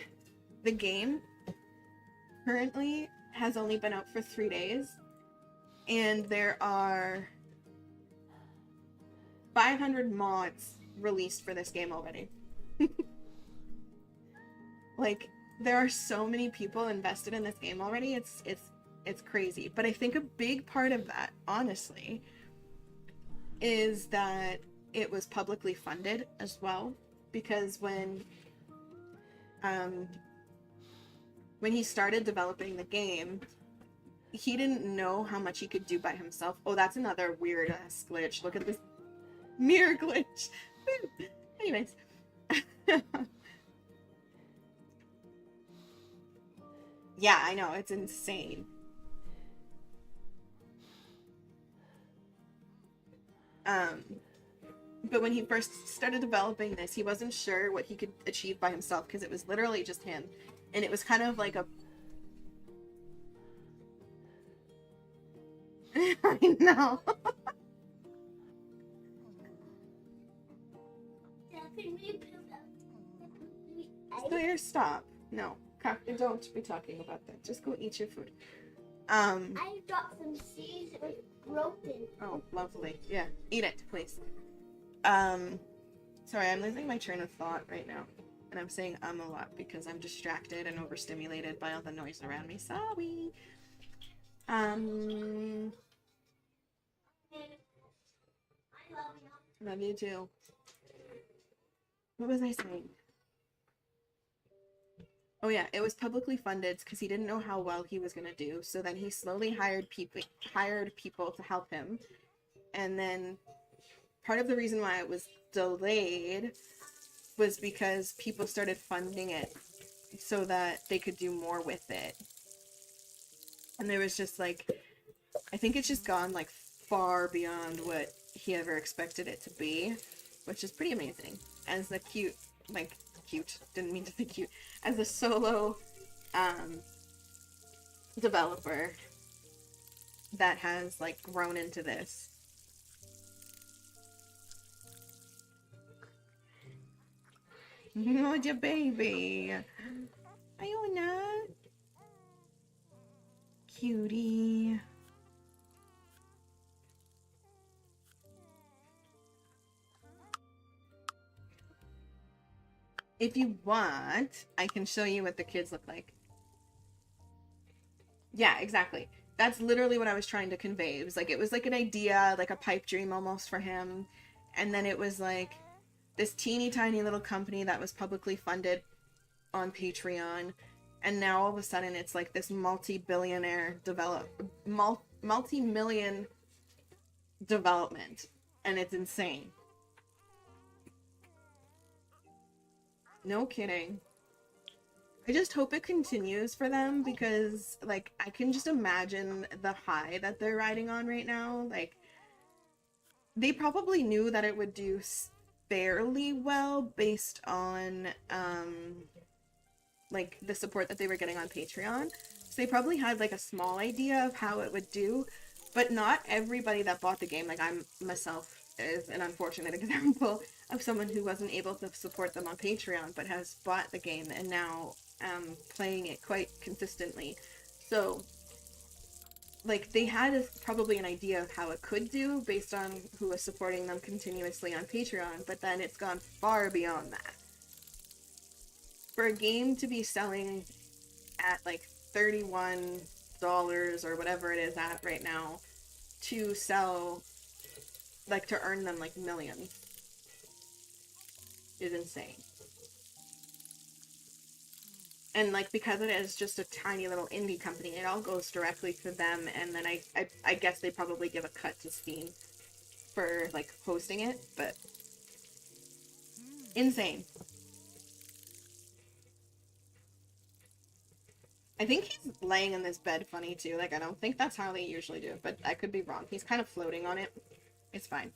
the game currently has only been out for 3 days, and there are 500 mods released for this game already. Like, there are so many people invested in this game already. It's crazy. But I think a big part of that, honestly, is that it was publicly funded as well. Because when he started developing the game, he didn't know how much he could do by himself. Oh, that's another weird ass glitch. Look at this mirror glitch. Anyways. Yeah, I know, it's insane. But when he first started developing this, he wasn't sure what he could achieve by himself because it was literally just him. And it was kind of like a... I know. Sawyer, stop. No, don't be talking about that. Just go eat your food. I dropped some seeds with broken. Oh, lovely. Yeah, eat it, please. Sorry, I'm losing my train of thought right now. And I'm saying a lot because I'm distracted and overstimulated by all the noise around me. Sorry. Love you too. What was I saying? Oh yeah, it was publicly funded because he didn't know how well he was gonna do. So then he slowly hired people to help him. And then part of the reason why it was delayed was because people started funding it so that they could do more with it. And there was just like, I think it's just gone like far beyond what he ever expected it to be, which is pretty amazing. As the didn't mean to say cute, as a solo developer that has like grown into this. Oh, your baby. Iona. Cutie. If you want, I can show you what the kids look like. Yeah, exactly. That's literally what I was trying to convey. It was like an idea, like a pipe dream almost for him. And then it was like this teeny tiny little company that was publicly funded on Patreon. And now all of a sudden it's like this multi-million development. And it's insane. No kidding. I just hope it continues for them because, like, I can just imagine the high that they're riding on right now. Like, they probably knew that it would do fairly well based on, like, the support that they were getting on Patreon. So they probably had, like, a small idea of how it would do, but not everybody that bought the game, like, I'm myself is an unfortunate example of someone who wasn't able to support them on Patreon, but has bought the game and now playing it quite consistently. So, like, they had probably an idea of how it could do based on who was supporting them continuously on Patreon, but then it's gone far beyond that. For a game to be selling at like $31 or whatever it is at right now, to sell, like, to earn them like millions is insane. And, like, because it is just a tiny little indie company, it all goes directly to them, and then I guess they probably give a cut to Steam for, like, hosting it, but insane. I think he's laying in this bed funny, too. Like, I don't think that's how they usually do it, but I could be wrong. He's kind of floating on it. It's fine.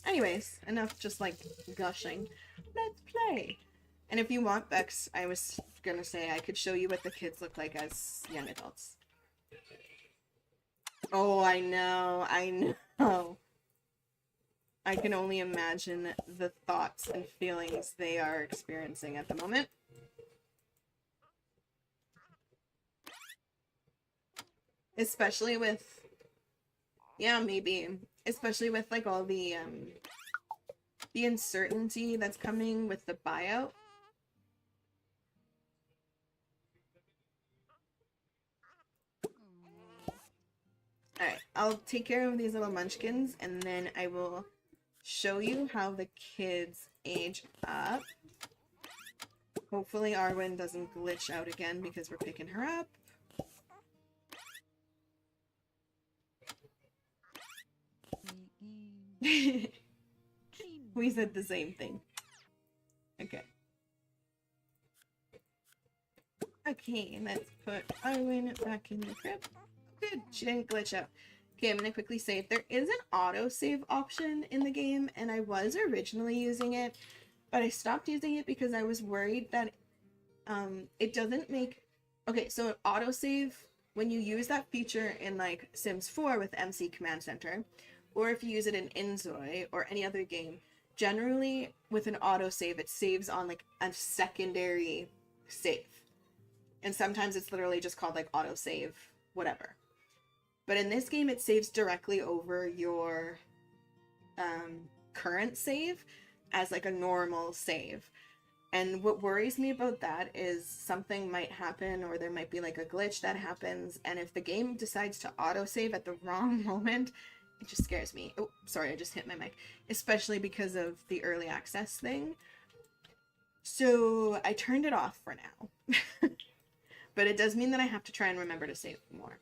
Anyways, enough just, like, gushing. Let's play! And if you want, Bex, I was gonna say I could show you what the kids look like as young adults. Oh, I know. I can only imagine the thoughts and feelings they are experiencing at the moment. Especially with, yeah, maybe. Especially with, like, all the uncertainty that's coming with the buyout. Alright, I'll take care of these little munchkins, and then I will show you how the kids age up. Hopefully Arwen doesn't glitch out again because we're picking her up. We said the same thing. Okay. Okay, let's put Arwen back in the crib. Good, she didn't glitch out. Okay, I'm gonna quickly save. There is an autosave option in the game, and I was originally using it, but I stopped using it because I was worried that it doesn't make... Okay, so autosave, when you use that feature in, like, Sims 4 with MC Command Center, or if you use it in Inzoi or any other game, generally with an autosave, it saves on, like, a secondary save. And sometimes it's literally just called, like, autosave, whatever. But in this game, it saves directly over your current save as like a normal save. And what worries me about that is something might happen, or there might be like a glitch that happens, and if the game decides to autosave at the wrong moment, it just scares me. Oh, sorry, I just hit my mic. Especially because of the early access thing. So I turned it off for now. But it does mean that I have to try and remember to save more.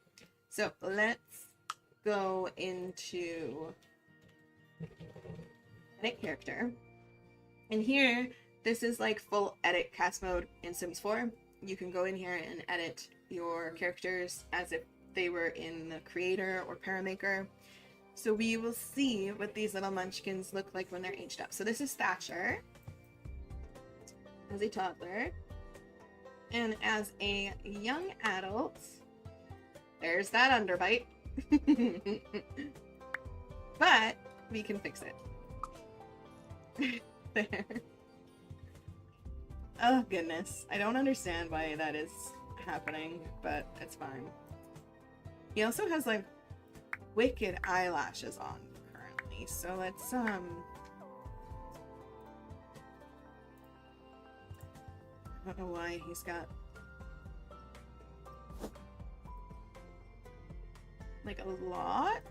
So let's go into edit character. And here, this is like full edit cast mode in Sims 4. You can go in here and edit your characters as if they were in the creator or paramaker. So we will see what these little munchkins look like when they're aged up. So this is Thatcher as a toddler. And as a young adult, there's that underbite. But we can fix it. There. Oh goodness. I don't understand why that is happening, but it's fine. He also has like wicked eyelashes on currently, so let's I don't know why he's got like a lot.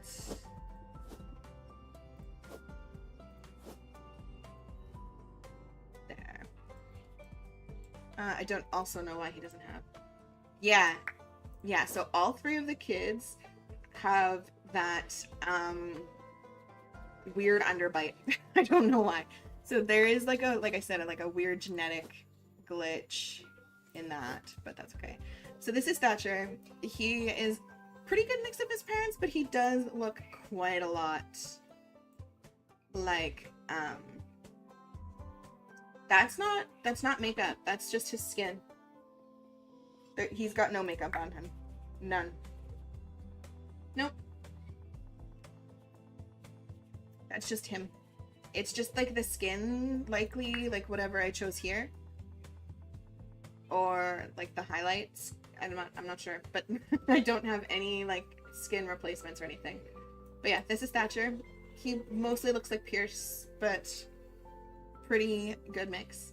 There. I don't also know why he doesn't have. Yeah. Yeah, so all three of the kids have that weird underbite. I don't know why. So there is like I said, like a weird genetic glitch in that, but that's okay. So this is Thatcher. He is pretty good mix of his parents, but he does look quite a lot like that's not makeup. That's just his skin. He's got no makeup on him. None. Nope. That's just him. It's just like the skin, likely like whatever I chose here, or like the highlights. I'm not sure, but I don't have any like skin replacements or anything. But yeah, this is Thatcher. He mostly looks like Pierce, but pretty good mix.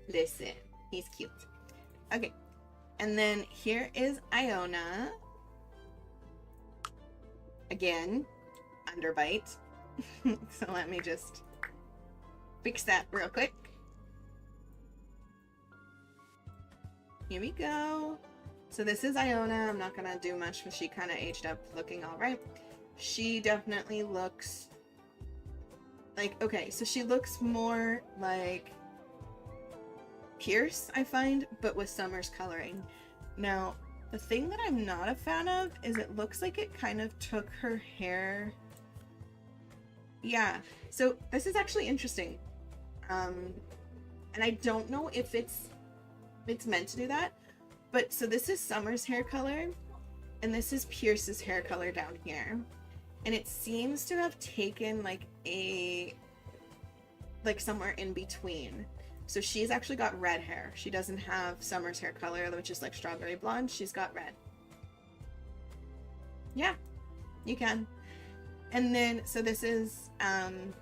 Listen, he's cute. Okay, and then here is Iona. Again, underbite. So let me just fix that real quick. Here we go. So this is Iona. I'm not gonna do much, but she kind of aged up looking all right. She definitely looks like, okay, so she looks more like Pierce, I find, but with Summer's coloring. Now, the thing that I'm not a fan of is it looks like it kind of took her hair. Yeah, so this is actually interesting. And I don't know if it's meant to do that, but so this is Summer's hair color, and this is Pierce's hair color down here. And it seems to have taken like somewhere in between. So she's actually got red hair. She doesn't have Summer's hair color, which is like strawberry blonde. She's got red. Yeah, you can. And then, so this is Iona,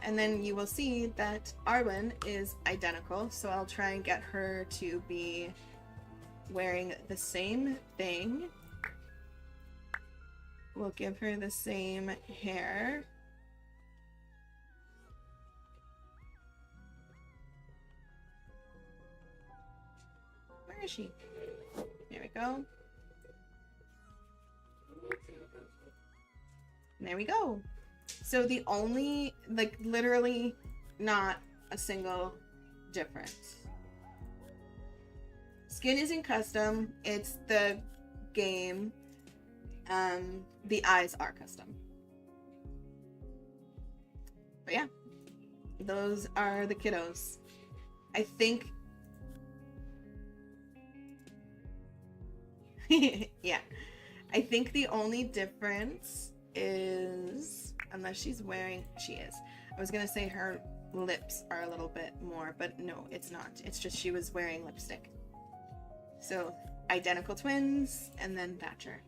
and then you will see that Arwen is identical. So I'll try and get her to be wearing the same thing. We'll give her the same hair. Where is she? There we go. And there we go. So the only, like, literally not a single difference. Skin isn't custom. It's the game. The eyes are custom. But yeah, those are the kiddos. I think yeah, I think the only difference is, unless she's wearing, she is. I was gonna say her lips are a little bit more, but no, it's not. It's just she was wearing lipstick. So identical twins, and then Thatcher.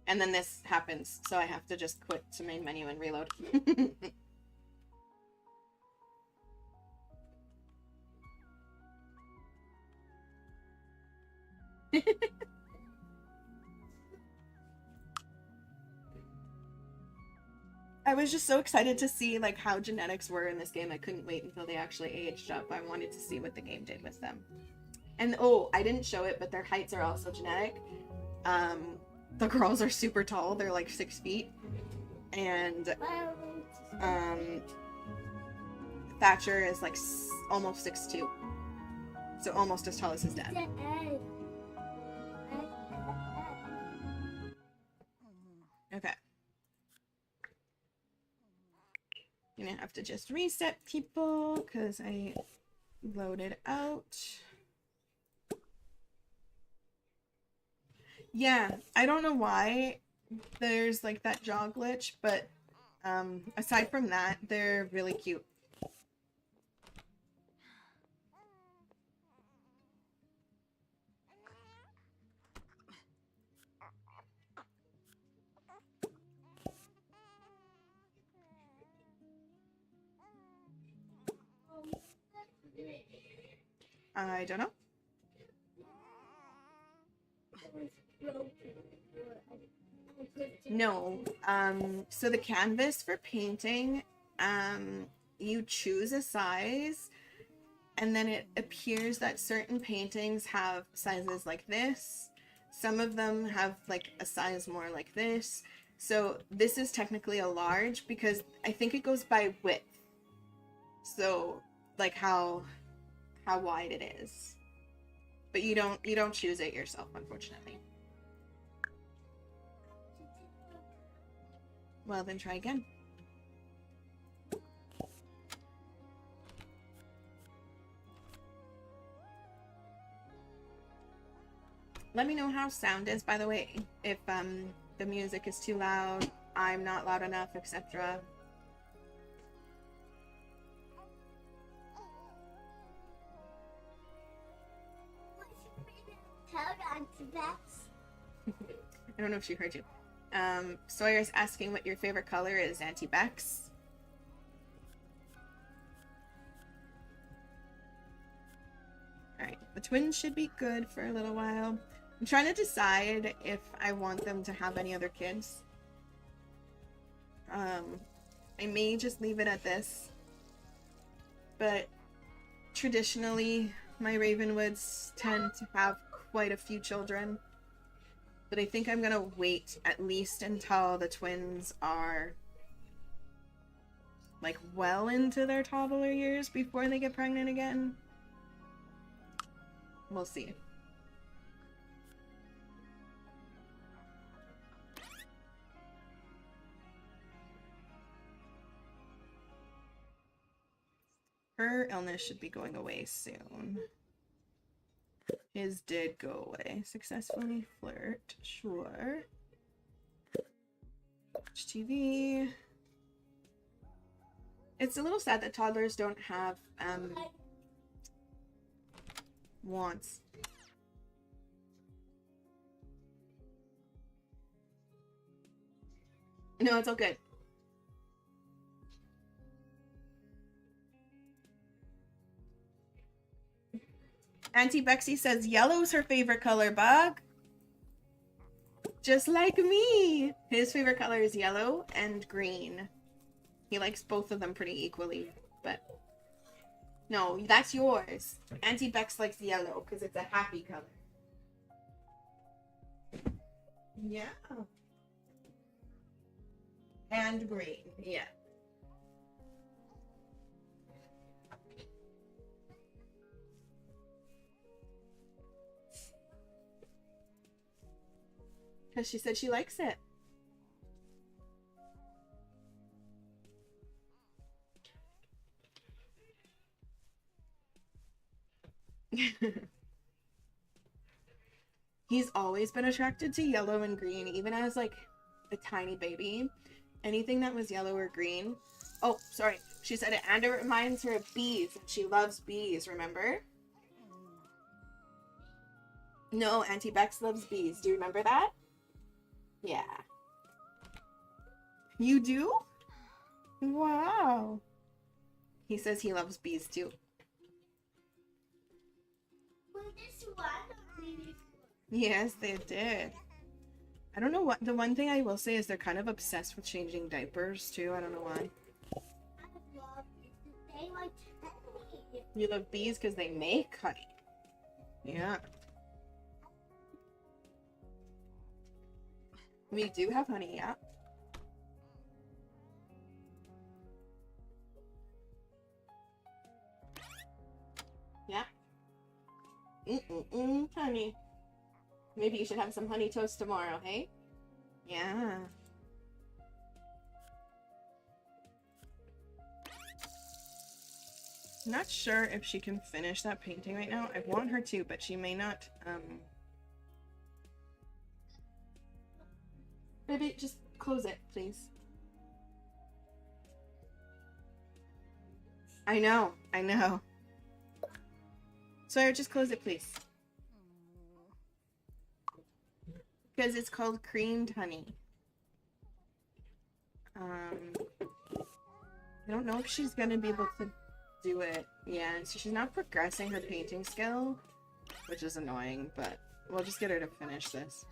And then this happens, so I have to just quit to main menu and reload. I was just so excited to see like how genetics were in this game. I couldn't wait until they actually aged up. I wanted to see what the game did with them. And oh, I didn't show it, but their heights are also genetic. The girls are super tall. They're like 6 feet. And Thatcher is like almost 6'2". So almost as tall as his dad. Okay. I'm gonna have to just reset people because I loaded out. Yeah, I don't know why there's like that jaw glitch, but aside from that, they're really cute. I don't know. No. So the canvas for painting, you choose a size, and then it appears that certain paintings have sizes like this. Some of them have like a size more like this. So this is technically a large because I think it goes by width. So like how wide it is. But you don't choose it yourself, unfortunately. Well, then try again. Let me know how sound is, by the way, if the music is too loud, I'm not loud enough, etc. I don't know if she heard you. Sawyer's asking what your favorite color is, Auntie Bex. Alright, the twins should be good for a little while. I'm trying to decide if I want them to have any other kids. I may just leave it at this. But traditionally, my Ravenwoods tend to have quite a few children. But I think I'm gonna wait at least until the twins are like well into their toddler years before they get pregnant again. We'll see. Her illness should be going away soon. His did go away. Successfully flirt. Sure. Watch TV. It's a little sad that toddlers don't have wants. No, it's all good. Auntie Bexy says yellow's her favorite color, Bug. Just like me. His favorite color is yellow and green. He likes both of them pretty equally, but no, that's yours. Auntie Bex likes yellow because it's a happy color. Yeah. And green, yeah. Because she said she likes it. He's always been attracted to yellow and green, even as like a tiny baby. Anything that was yellow or green. Oh, sorry. She said it, and it reminds her of bees, and she loves bees, remember? No, Auntie Bex loves bees. Do you remember that? Yeah. You do? Wow. He says he loves bees too. Was this one or this one? Yes, they did. I don't know what. The one thing I will say is they're kind of obsessed with changing diapers too. I don't know why. I love it. They like honey. You love bees because they make honey. Yeah. We do have honey, yeah. Yeah. Honey. Maybe you should have some honey toast tomorrow, hey? Yeah. Not sure if she can finish that painting right now. I want her to, but she may not, Baby, just close it, please. I know, I know. Sawyer, just close it, please. Because it's called creamed honey. I don't know if she's gonna be able to do it. Yeah, so she's not progressing her painting skill, which is annoying, but we'll just get her to finish this.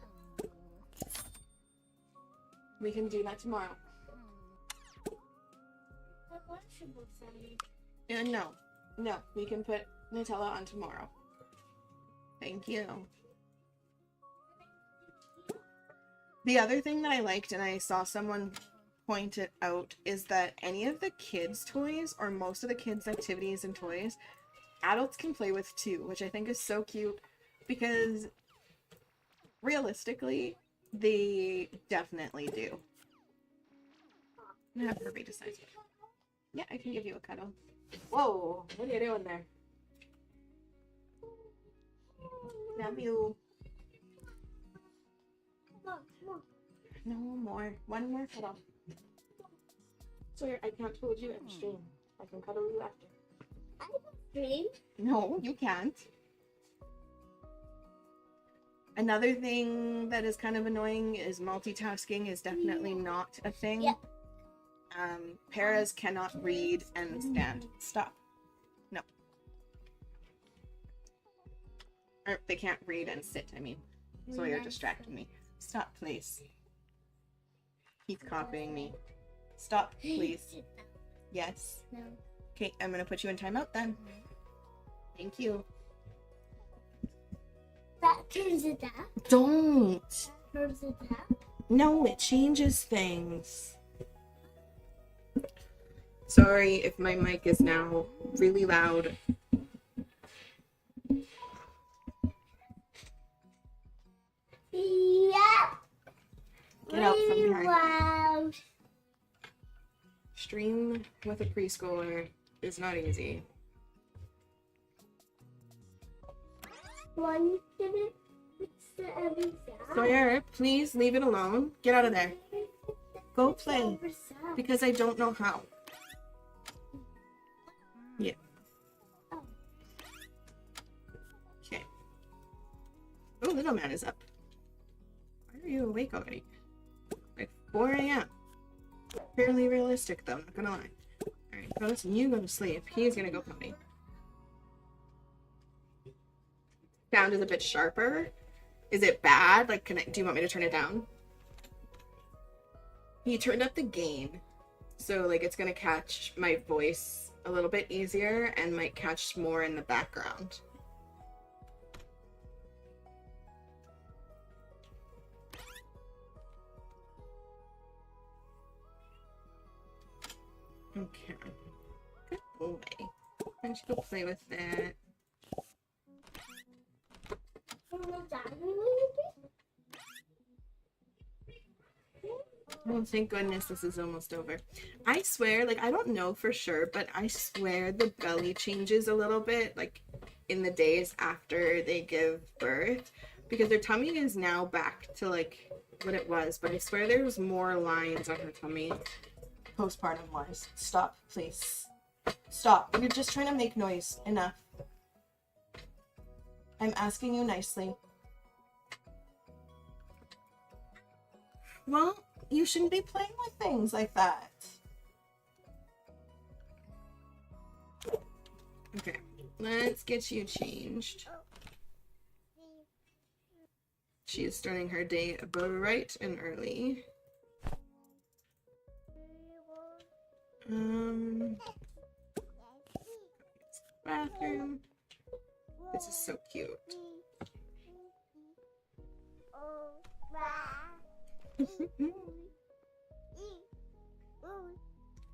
We can do that tomorrow. No, we can put Nutella on tomorrow. Thank you. The other thing that I liked, and I saw someone point it out, is that any of the kids' toys, or most of the kids' activities and toys, adults can play with too, which I think is so cute, because realistically, they definitely do. I'm gonna have Herbie decide. Yeah, I can give you a cuddle. Whoa, what are you doing there? Love you. No more. One more cuddle. Sawyer, I can't hold you at stream. I can cuddle you after. I can stream. No, you can't. Another thing that is kind of annoying is multitasking is definitely not a thing. Yep. Paras cannot read and stand. Stop. No. Or they can't read and sit, I mean. Sawyer distracted me. Stop, please. He's copying me. Stop, please. Yes. No. Okay, I'm gonna put you in timeout then. Thank you. That turns it down. Don't! That turns it down. No, it changes things. Sorry if my mic is now really loud. Yeah. Get out from Really behind. loud. Stream with a preschooler is not easy. One minute. It's the every sound. Sawyer, please leave it alone. Get out of there. Go play. Because I don't know how. Yeah. Okay. Oh, little man is up. Why are you awake already? Like 4 a.m. Fairly realistic though, not gonna lie. Alright, Ghost, you go to sleep. He's gonna go potty. Sound is a bit sharper. Is it bad? Like, do you want me to turn it down? He turned up the gain. So, like, it's gonna catch my voice a little bit easier and might catch more in the background. Okay. Good boy. Why don't you go play with that? Oh, thank goodness this is almost over. I swear, like, I don't know for sure, but I swear the belly changes a little bit, like, in the days after they give birth, because their tummy is now back to, like, what it was, but I swear there's more lines on her tummy. postpartum wise. Stop, please. Stop. You're just trying to make noise. Enough. I'm asking you nicely. Well, you shouldn't be playing with things like that. Okay, let's get you changed. She is starting her day bright and early. Bathroom. This is so cute.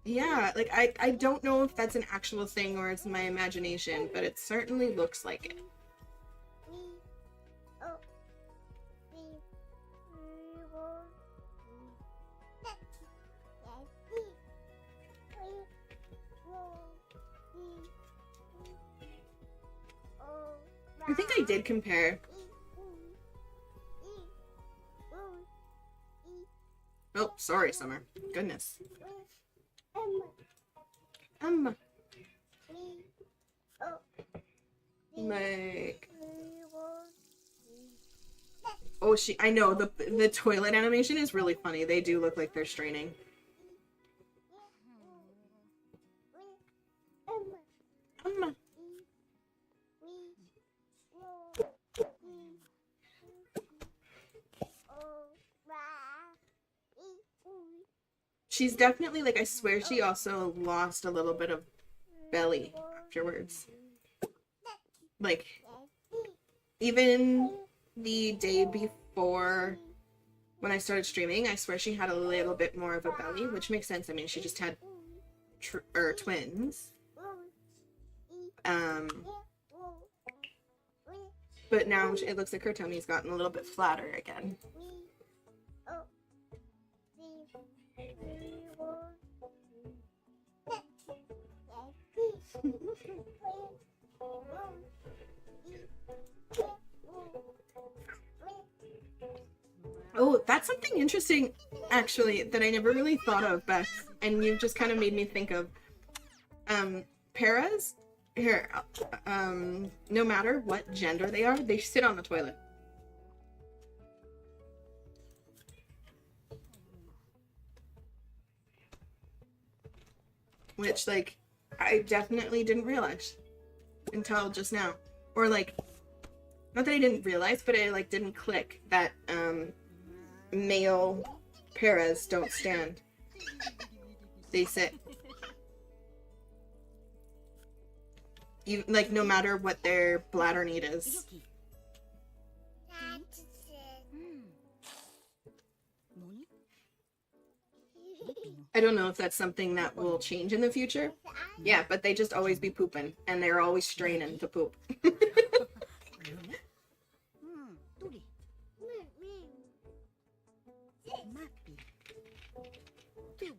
Yeah, like I don't know if that's an actual thing or it's my imagination, but it certainly looks like it. I think I did compare. Oh, sorry, Summer. Goodness. Like, oh, I know the toilet animation is really funny. They do look like they're straining. She's definitely, like, I swear she also lost a little bit of belly afterwards. Like, even the day before when I started streaming, I swear she had a little bit more of a belly, which makes sense. I mean, she just had twins. But now it looks like her tummy's gotten a little bit flatter again. Oh, that's something interesting, actually, that I never really thought of, Beth, and you've just kind of made me think of. Paras, here, no matter what gender they are, they sit on the toilet. Which, like, I definitely didn't realize until just now. Or, like, not that I didn't realize, but I, like, didn't click that, male paras don't stand. They sit. You, like, no matter what their bladder need is. I don't know if that's something that will change in the future. Yeah, but they just always be pooping, and they're always straining to poop.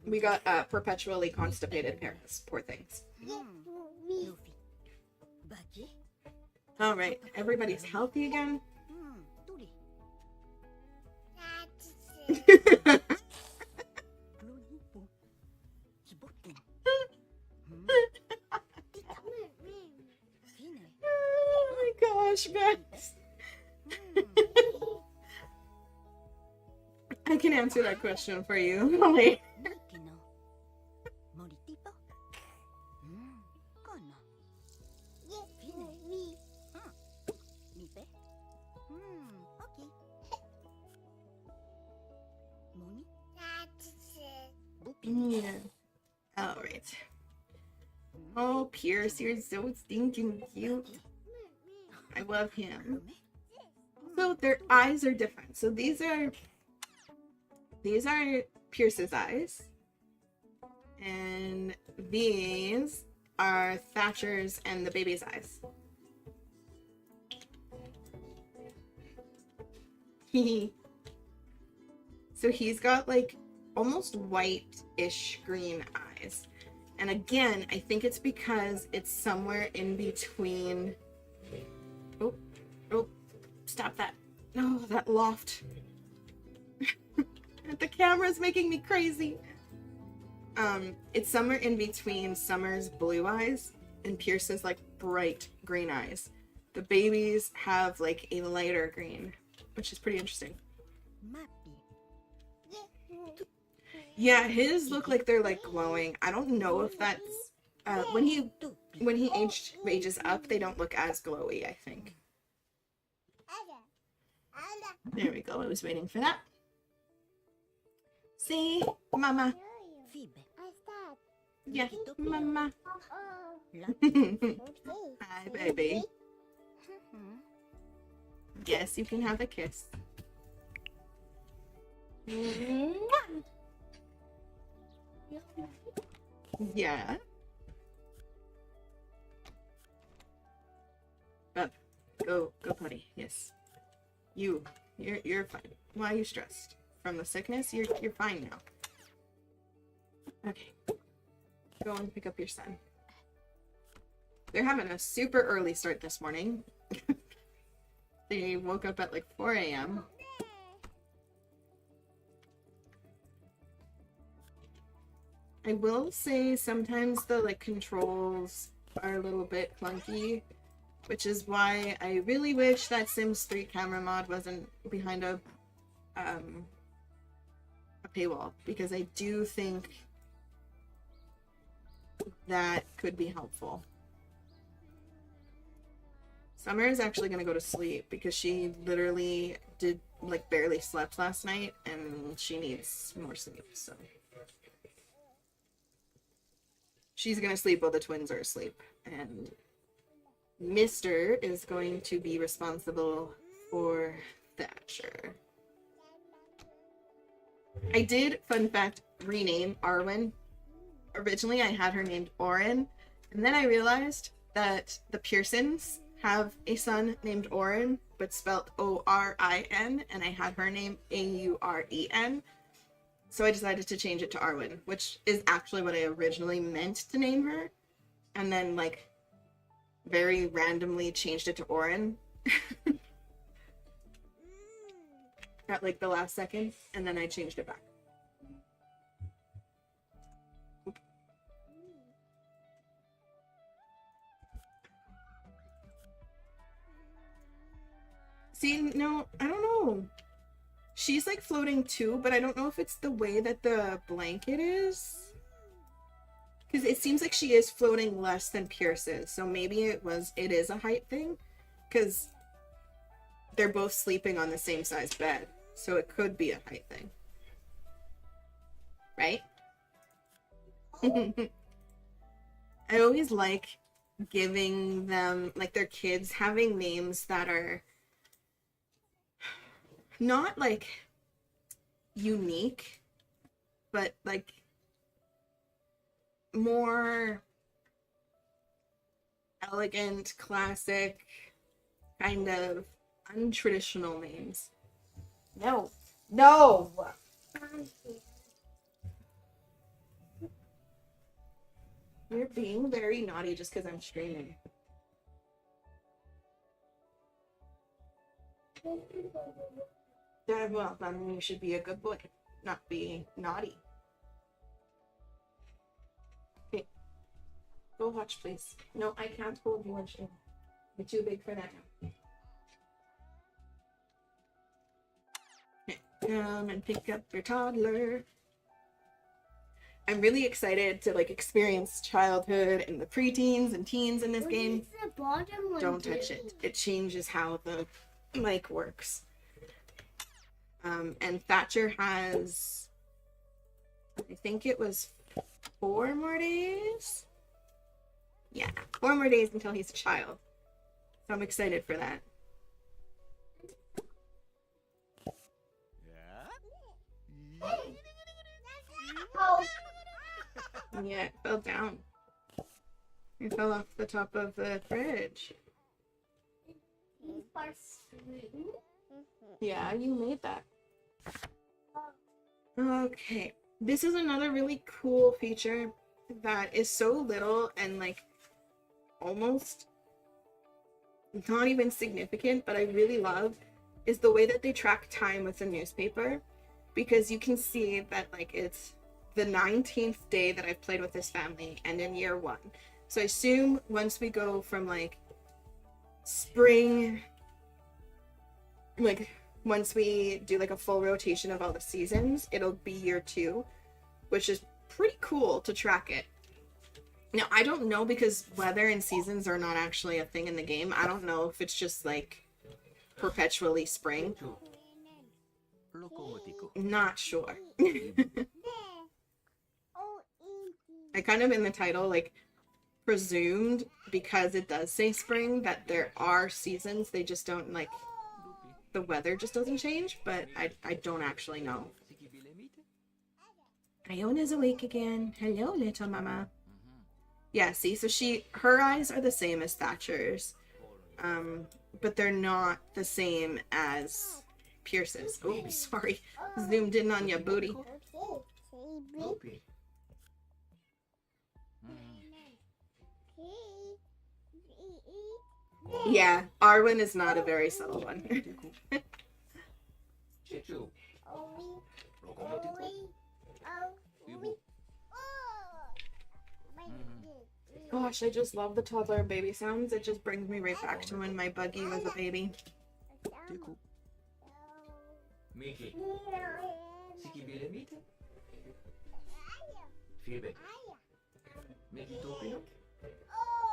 We got perpetually constipated parents. Poor things. All right, everybody's healthy again. Oh my gosh, Max. I can answer that question for you. Like, yeah. All right. Oh, Pierce, you're so stinking cute. I love him. So their eyes are different. So these are Pierce's eyes, and these are Thatcher's and the baby's eyes. So he's got like almost white-ish green eyes. And again, I think it's because it's somewhere in between. Oh, stop that. No, that loft. The camera's making me crazy. It's somewhere in between Summer's blue eyes and Pierce's like bright green eyes. The babies have like a lighter green, which is pretty interesting. Yeah, his look like they're like glowing. I don't know if that's when he ages up, they don't look as glowy, I think. There we go. I was waiting for that. See, Mama. Yeah, Mama. Hi, baby. Yes, you can have a kiss. Yeah. Up. Go potty. Yes. You're fine. Why are you stressed? From the sickness? You're fine now. Okay. Go and pick up your son. They're having a super early start this morning. They woke up at like 4 a.m. I will say sometimes the like controls are a little bit clunky, which is why I really wish that Sims 3 camera mod wasn't behind a paywall, because I do think that could be helpful. Summer is actually going to go to sleep because she literally did like barely slept last night and she needs more sleep, so she's going to sleep while the twins are asleep, and Mr. is going to be responsible for Thatcher. I did, fun fact, rename Arwen. Originally I had her named Orin, and then I realized that the Pearsons have a son named Orin, but spelled O-R-I-N, and I had her name A-U-R-E-N. So I decided to change it to Arwen, which is actually what I originally meant to name her, and then like very randomly changed it to Orin at like the last second, and then I changed it back. See, no, I don't know. She's like floating too, but I don't know if it's the way that the blanket is. Because it seems like she is floating less than Pierce is, so maybe it is a height thing. Because they're both sleeping on the same size bed, so it could be a height thing. Right? I always like giving them, like their kids, having names that are not like unique, but like more elegant, classic, kind of untraditional names. No. You're being very naughty just because I'm streaming. Well, then you should be a good boy, not be naughty. Okay, go watch, please. No, I can't hold you and stream. You're too big for that now. Okay, come and pick up your toddler. I'm really excited to like experience childhood and the preteens and teens in this game. Don't touch it. It changes how the mic works. And Thatcher has, I think it was 4 more days? Yeah, 4 more days until he's a child. So I'm excited for that. Yeah, it fell down. It fell off the top of the fridge. Yeah, you made that. Okay, this is another really cool feature that is so little and like almost not even significant, but I really love, is the way that they track time with the newspaper, because you can see that like it's the 19th day that I've played with this family and in year 1. So I assume once we go from like spring, like once we do like a full rotation of all the seasons, it'll be year 2, which is pretty cool to track it. Now, I don't know, because weather and seasons are not actually a thing in the game. I don't know if it's just like perpetually spring. Not sure. I kind of in the title like presumed, because it does say spring, that there are seasons. They just don't like, the weather just doesn't change, but I don't actually know. Iona's awake again. Hello, little mama. Yeah, see, so her eyes are the same as Thatcher's, but they're not the same as Pierce's. Oh, sorry, zoomed in on your booty. Yeah, Arwen is not a very subtle one. Gosh, I just love the toddler and baby sounds. It just brings me right back to when my buggy was a baby.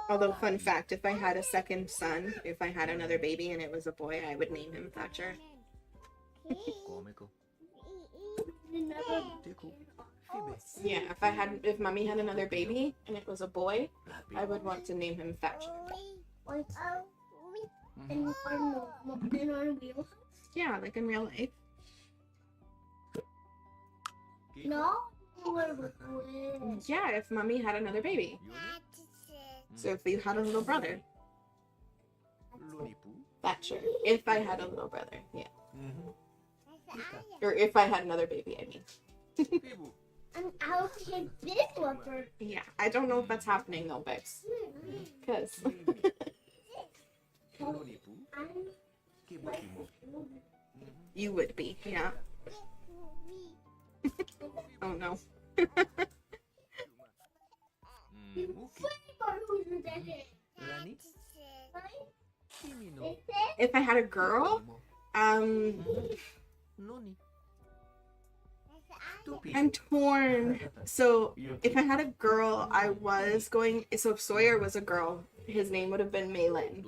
Although, fun fact, if I had a second son, if I had another baby and it was a boy, I would name him Thatcher. Yeah, if mommy had another baby and it was a boy, I would want to name him Thatcher. Yeah, like in real life. No. Yeah, if mommy had another baby. So if you had a little brother, Thatcher. If I had a little brother, yeah. Or if I had another baby, I mean. And how can this work? Yeah, I don't know if that's happening though, Bex. Because. You would be, yeah. Oh no. If I had a girl, I'm torn. So if I had a girl, so if Sawyer was a girl, his name would have been Maylin.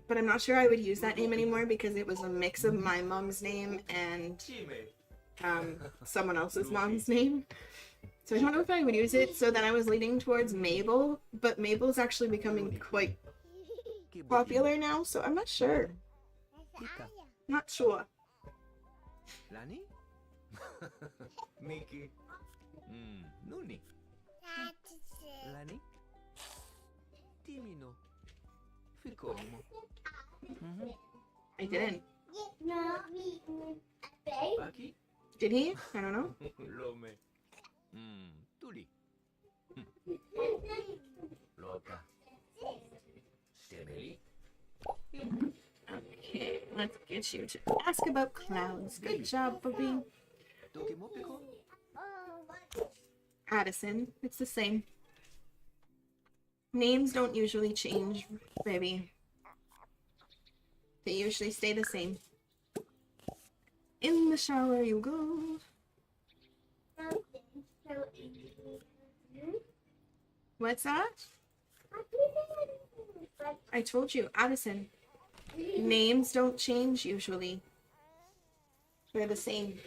But I'm not sure I would use that name anymore, because it was a mix of my mom's name and someone else's mom's name. So I don't know if I would use it. So then I was leaning towards Mabel, but Mabel's actually becoming quite popular now, so I'm not sure. Not sure. I didn't. Did he? I don't know. Okay, let's get you to ask about clouds. Good job, Bobby. Addison, it's the same. Names don't usually change, baby. They usually stay the same. In the shower you go. What's that? I told you, Addison. Names don't change usually. They're the same.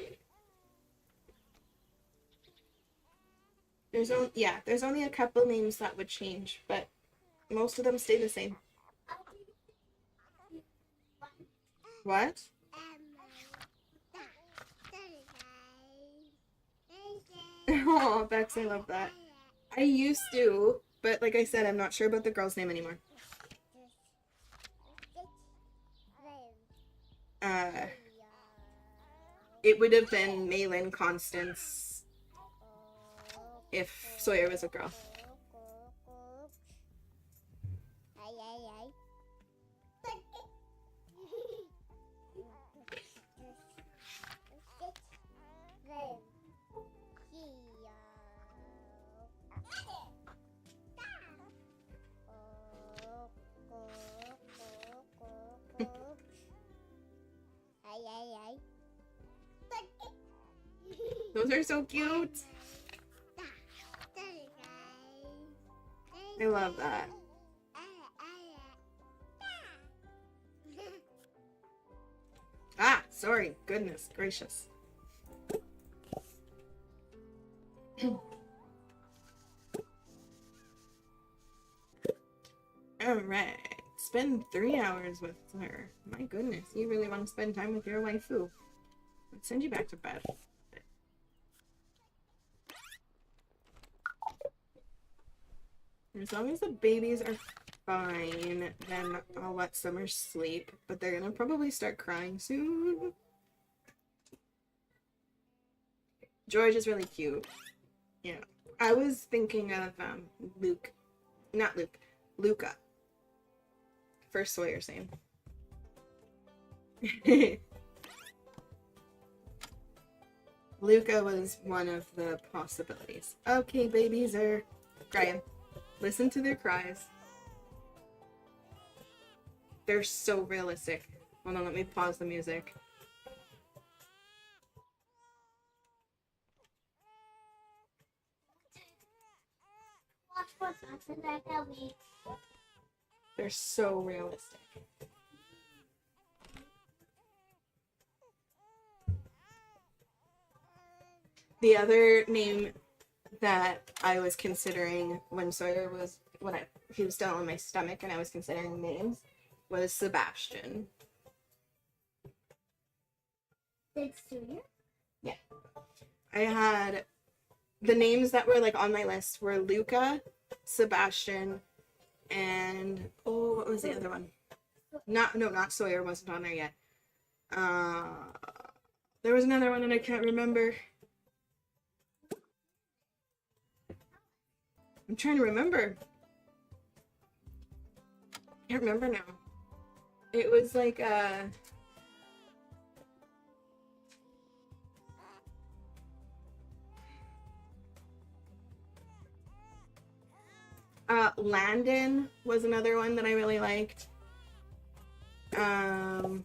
There's only a couple names that would change, but most of them stay the same. What? Oh, Bex, I love that. I used to, but like I said, I'm not sure about the girl's name anymore. It would have been Maylin Constance if Sawyer was a girl. Those are so cute. I love that. Ah, sorry. Goodness gracious. Alright. Spend 3 hours with her. My goodness, you really want to spend time with your waifu. Let's send you back to bed. As long as the babies are fine, then I'll let Summer sleep. But they're gonna probably start crying soon. George is really cute. Yeah. I was thinking of Luca. For Sawyer's name. Luca was one of the possibilities. Okay, babies are crying. Listen to their cries. They're so realistic. Hold on, let me pause the music. Watch what's happening like a week. They're so realistic. The other name that I was considering when Sawyer was he was still in my stomach and I was considering names was Sebastian. It's Sawyer? Yeah. I had the names that were like on my list were Luca, Sebastian, and what was the other one? Not Sawyer wasn't on there yet. There was another one and I can't remember. I'm trying to remember. I can't remember now. It was like Landon was another one that I really liked. I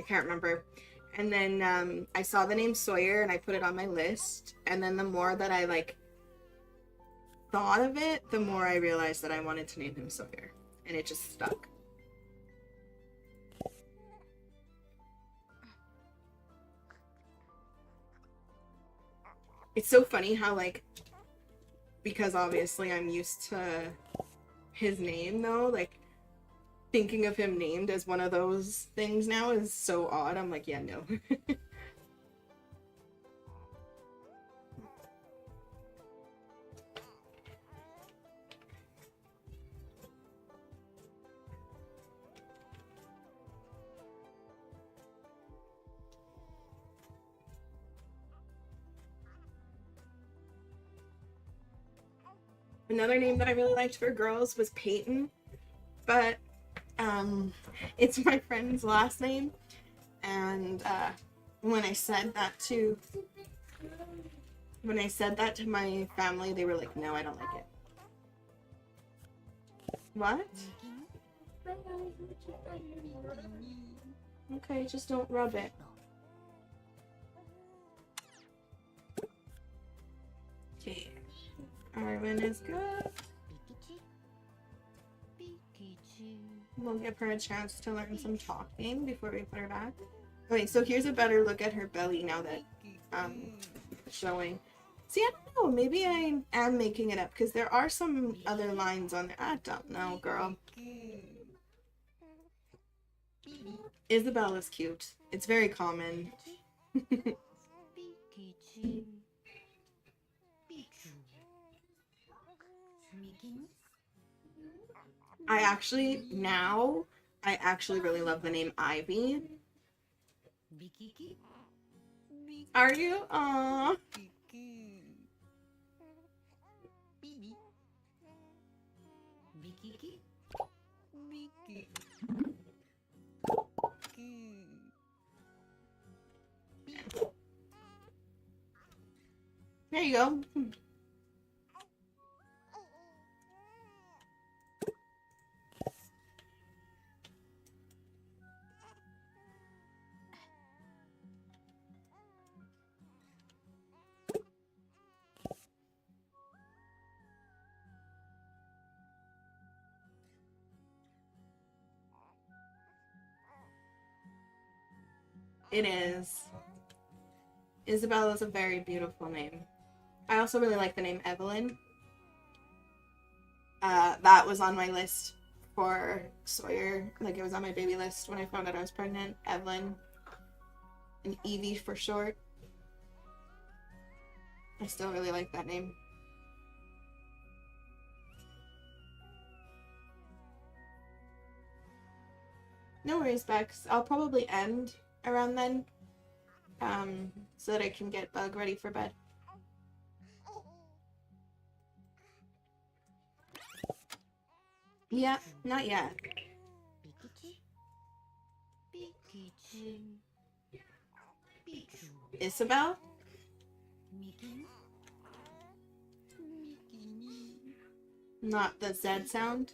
can't remember. And then I saw the name Sawyer and I put it on my list. And then the more that I like thought of it, the more I realized that I wanted to name him Sawyer. And it just stuck. It's so funny how like, because obviously I'm used to his name though, like thinking of him named as one of those things now is so odd. I'm like, yeah, no. Another name that I really liked for girls was Peyton, but it's my friend's last name, and when I said that to my family, they were like, no, I don't like it. What? Okay, just don't rub it. Okay. Arwen is good. We'll give her a chance to learn some talking before we put her back. Okay, so here's a better look at her belly now that showing. See, I don't know. Maybe I am making it up because there are some other lines on there. I don't know, girl. Isabella's cute. It's very common. I actually really love the name Ivy. Are you? Aww. There you go. It is. Isabel is a very beautiful name. I also really like the name Evelyn. That was on my list for Sawyer. Like, it was on my baby list when I found out I was pregnant. Evelyn. And Evie for short. I still really like that name. No worries, Bex. I'll probably end around then. So that I can get Bug ready for bed. Yeah, not yet. Isabel? Not the Z sound?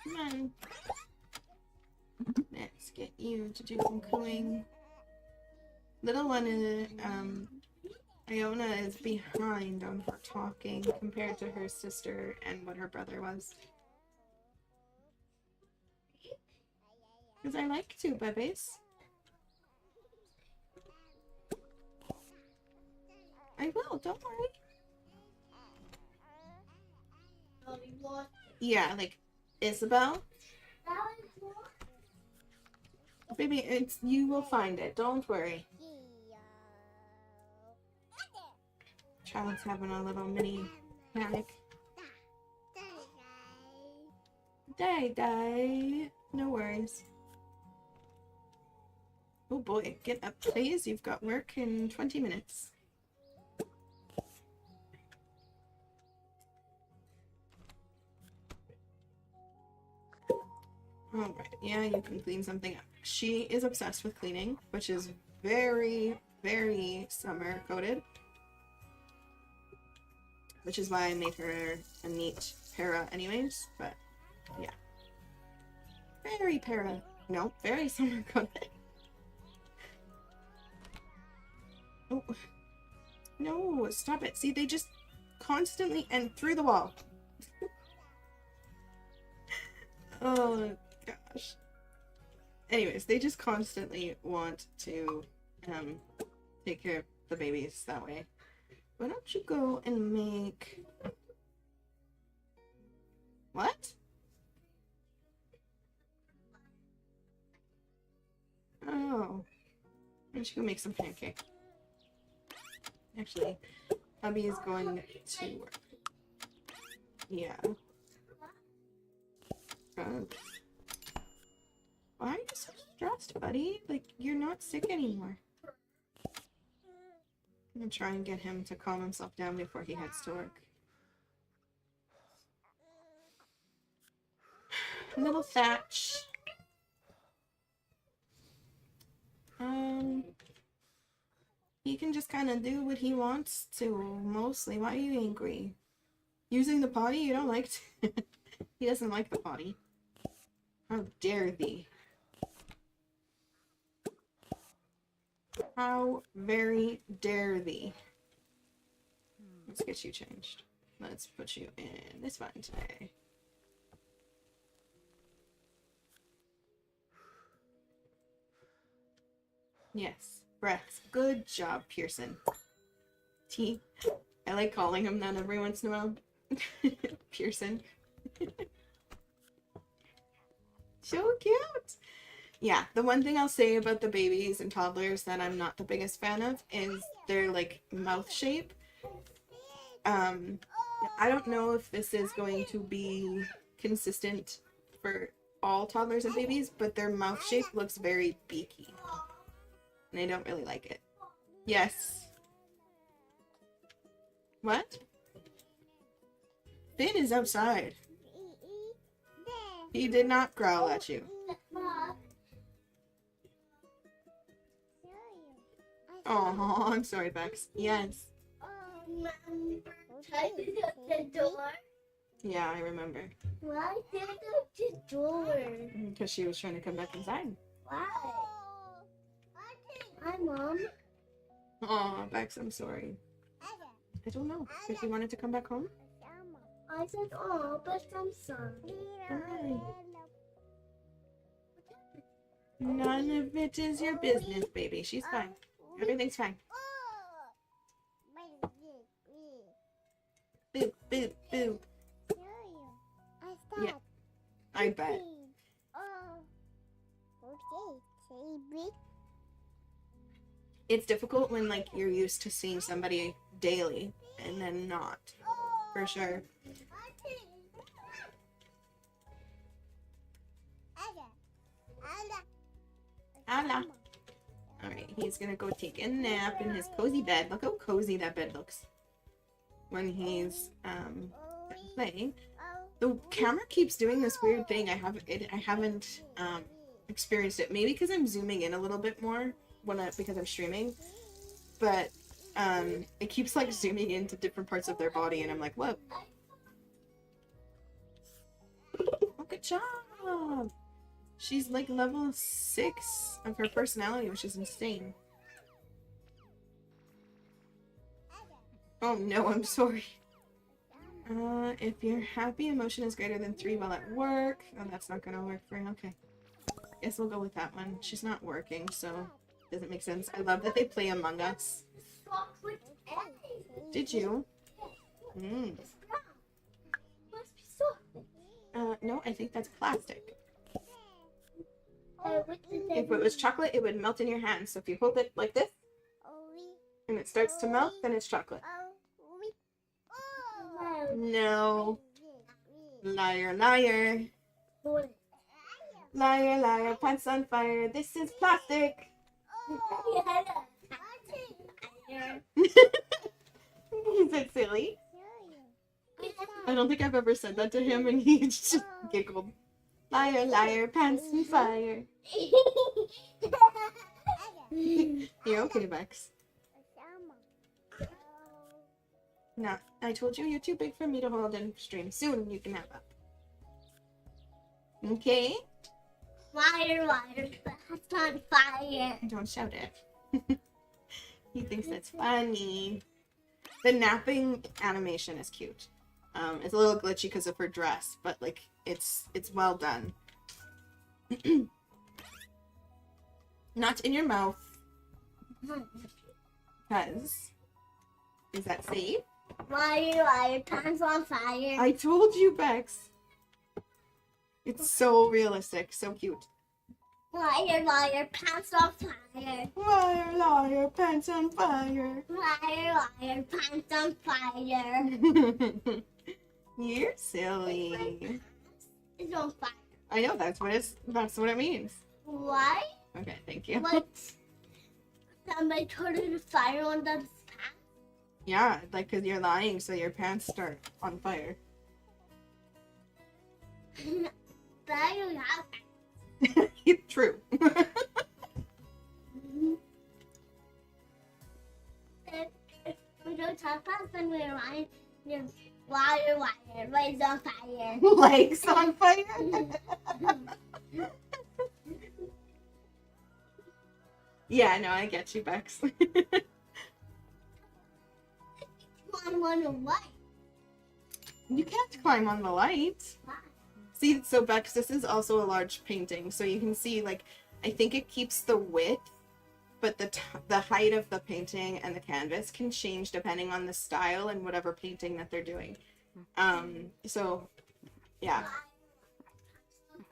Come on. Let's get you to do some cooing. Little one is, Iona is behind on her talking compared to her sister and what her brother was. Because I like to, babies. I will, don't worry. Yeah, like Isabel. Baby, it's you will find it. Don't worry. Child's having a little mini panic. Day. No worries. Oh boy, get up please. You've got work in 20 minutes. Alright, yeah, you can clean something up. She is obsessed with cleaning, which is very, very summer coded. Which is why I made her a neat para anyways, but yeah. Very para. No, very summer coded. Oh. No, stop it. See, they just constantly and through the wall. Oh gosh. Anyways, they just constantly want to take care of the babies that way. Why don't you go and make... What? Oh. Why don't you go make some pancake? Actually, hubby is going to work. Yeah. God. Why are you so stressed, buddy? Like, you're not sick anymore. I'm gonna try and get him to calm himself down before he heads to work. Little Thatch. He can just kind of do what he wants to, mostly. Why are you angry? Using the potty? You don't like to... He doesn't like the potty. How dare thee? How very dare thee? Let's get you changed. Let's put you in this one today. Yes, breaths. Good job, Pearson. T. I like calling him that every once in a while. Pearson. So cute. Yeah, the one thing I'll say about the babies and toddlers that I'm not the biggest fan of is their like mouth shape. I don't know if this is going to be consistent for all toddlers and babies, but their mouth shape looks very beaky. And I don't really like it. Yes. What? Finn is outside. He did not growl at you. Oh, I'm sorry, Bex. Yes. tighten up the door. Yeah, I remember. Why did the door? Because she was trying to come back inside. Why? Hi, Mom. Oh, Bex, I'm sorry. I don't know. If you wanted to come back home? I said, oh, but I'm sorry. Alright. None of it is your business, baby. She's fine. Everything's fine. Boop, boop, boop. Yeah, I bet. It's difficult when, like, you're used to seeing somebody daily and then not. For sure. Ala. Alright, he's gonna go take a nap in his cozy bed. Look how cozy that bed looks when he's playing. The camera keeps doing this weird thing. I haven't experienced it. Maybe because I'm zooming in a little bit more because I'm streaming. But it keeps like zooming into different parts of their body, and I'm like, whoa. Oh, good job. She's like level 6 of her personality, which is insane. Oh no, I'm sorry. If your happy emotion is greater than 3 while at work. Oh, that's not gonna work for you. Okay. Guess we'll go with that one. She's not working, so doesn't make sense. I love that they play Among Us. Did you? Mm. No, I think that's plastic. If it was chocolate, it would melt in your hand. So if you hold it like this, and it starts to melt, then it's chocolate. No. Liar, liar. Liar, liar, pants on fire. This is plastic. Is it silly? I don't think I've ever said that to him, and he just giggled. Liar, liar, pants on fire. You're okay, Bex. No, I told you you're too big for me to hold and stream. Soon you can have up. Okay? Liar, liar, pants on fire. Don't shout it. He thinks that's funny. The napping animation is cute. It's a little glitchy because of her dress, but like it's well done. Not in your mouth. Because is that safe? Liar, liar, pants on fire. I told you, Bex. It's so realistic, so cute. Liar, liar, pants on fire. Liar, liar, pants on fire. Liar, liar, pants on fire. You're silly. It's on fire. I know that's what it means. Why? Okay, thank you. What? Somebody turning fire on the pants? Yeah, like because you're lying, so your pants start on fire. But I don't have True. if we don't have pants, then we're lying. Liar, liar, legs on fire. Legs on fire? Yeah, no, I get you, Bex. Climb on a light. You can't climb on the light. Why? See, so Bex, this is also a large painting, so you can see, like, I think it keeps the width, but the height of the painting and the canvas can change depending on the style and whatever painting that they're doing. So, yeah.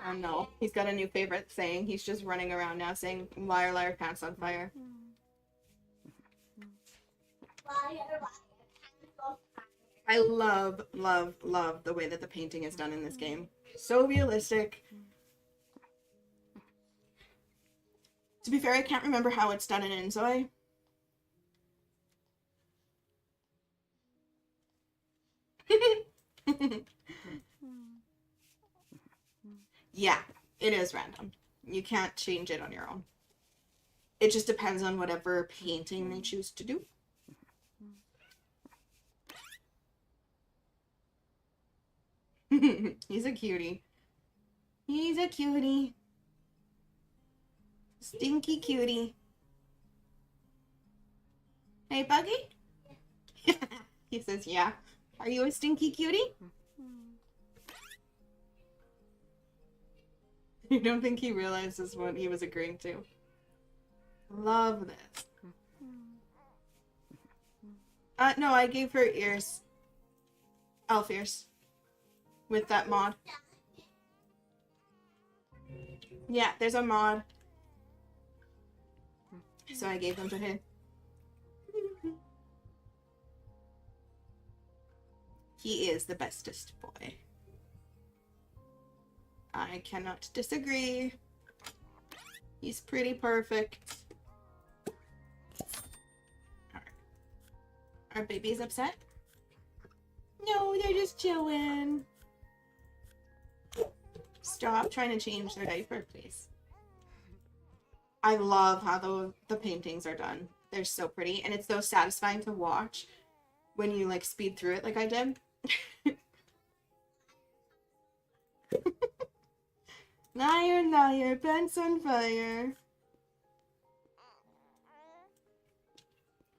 Oh no, he's got a new favorite saying. He's just running around now saying, liar, liar, pants on fire. Liar, liar, pants on fire. I love, love, love the way that the painting is done in this game. So realistic. To be fair, I can't remember how it's done in Inzoi. Yeah, it is random. You can't change it on your own. It just depends on whatever painting they choose to do. He's a cutie. He's a cutie. Stinky cutie. Hey, Buggy? He says, yeah. Are you a stinky cutie? I don't think he realizes what he was agreeing to. Love this. No, I gave her ears. Elf ears. With that mod. Yeah, there's a mod. So I gave them to him. He is the bestest boy. I cannot disagree. He's pretty perfect. Alright. Our baby's upset? No, they're just chilling. Stop trying to change their diaper, please. I love how the paintings are done. They're so pretty, and it's so satisfying to watch when you like speed through it like I did. Liar, liar, pants on fire.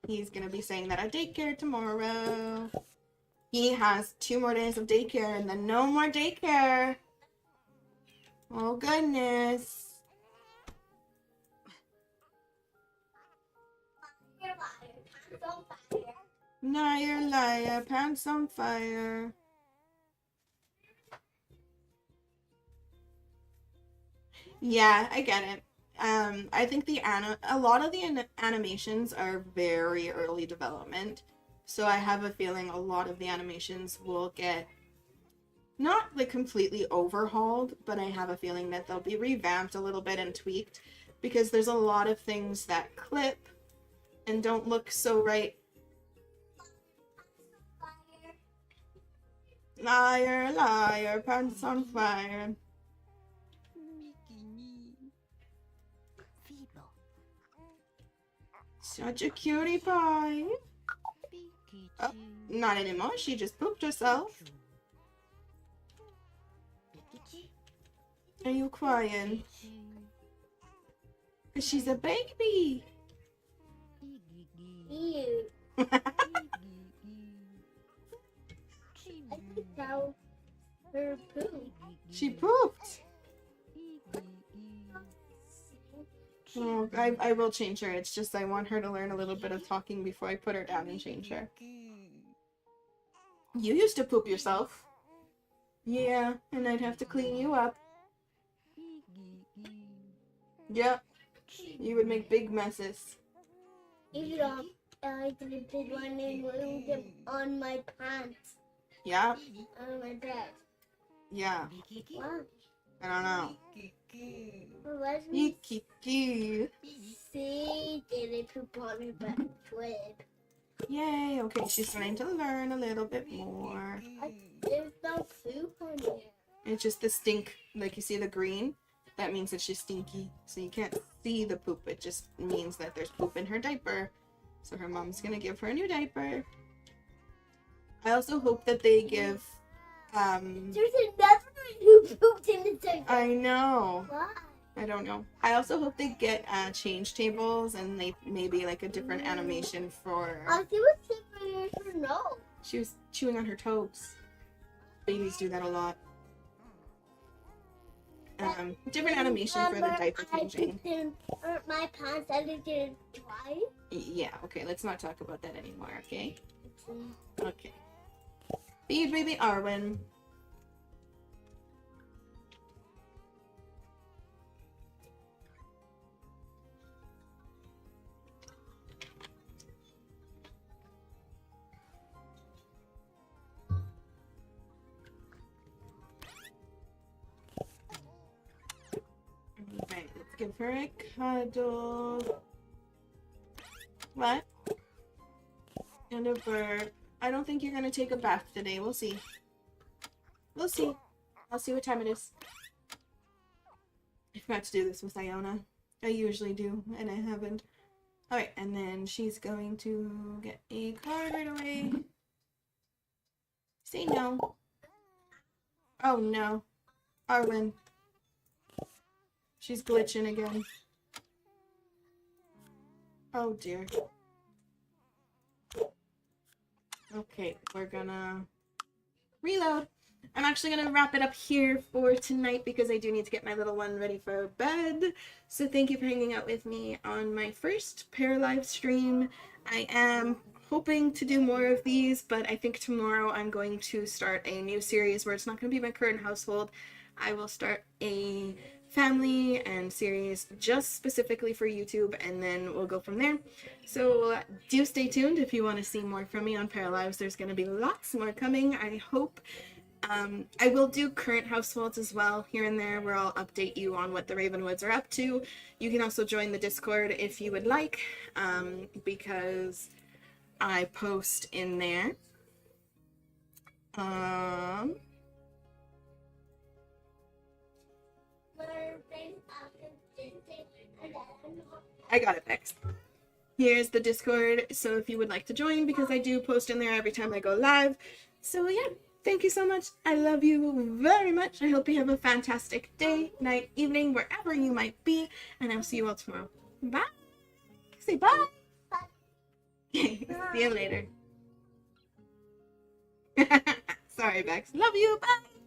He's gonna be saying that at daycare tomorrow. He has 2 more days of daycare and then no more daycare. Oh goodness. Liar, liar, pants on fire. Yeah, I get it. I think a lot of the animations are very early development, so I have a feeling a lot of the animations will get not like completely overhauled, but I have a feeling that they'll be revamped a little bit and tweaked because there's a lot of things that clip and don't look so right. Liar, liar, pants on fire. Such a cutie pie. Oh, not anymore. She just pooped herself. Are you crying? Because she's a baby. Ew. I think that was her poop. She pooped. Oh, I will change her. It's just I want her to learn a little bit of talking before I put her down and change her. You used to poop yourself. Yeah, and I'd have to clean you up. Yep. You would make big messes. Even I did a big one and ruined them on my pants. Yeah. On my bed. Yeah. Wow. I don't know. Let me Kiki. see. Did they poop on her bed? Twib. Yay. Okay, she's starting to learn a little bit more. There's no poop on there. It's just the stink. Like you see the green? That means that she's stinky. So you can't see the poop. It just means that there's poop in her diaper. So her mom's gonna give her a new diaper. I also hope that they give There's another one who pooped in the diaper. I know. Why? I don't know. I also hope they get change tables and they maybe like a different animation for. I see what's in her nose. She was chewing on her toes. Babies do that a lot. Different animation for the diaper changing. My pants and it didn't dry. Yeah, okay, let's not talk about that anymore, okay? Okay. Feed baby Arwen. Right, let's give her a cuddle. What? And a burp. I don't think you're gonna take a bath today. We'll see. We'll see. I'll see what time it is. I forgot to do this with Iona. I usually do, and I haven't. Alright, and then she's going to get a card right away. Say no. Oh no. Arwen. She's glitching again. Oh dear. Okay, we're gonna reload. I'm actually gonna wrap it up here for tonight because I do need to get my little one ready for bed. So thank you for hanging out with me on my first Paralives stream. I am hoping to do more of these, but I think tomorrow I'm going to start a new series where it's not going to be my current household. I will start a family and series just specifically for YouTube, and then we'll go from there. So do stay tuned if you want to see more from me on Paralives. There's going to be lots more coming, I hope. I will do current households as well here and there where I'll update you on what the Ravenwoods are up to. You can also join the Discord if you would like, because I post in there. I got it fixed. Here's the Discord, so if you would like to join, because I do post in there every time I go live. So yeah, thank you so much. I love you very much. I hope you have a fantastic day, night, evening, wherever you might be, and I'll see you all tomorrow. Bye. Say bye. See you later. Sorry, Bex. Love you. Bye.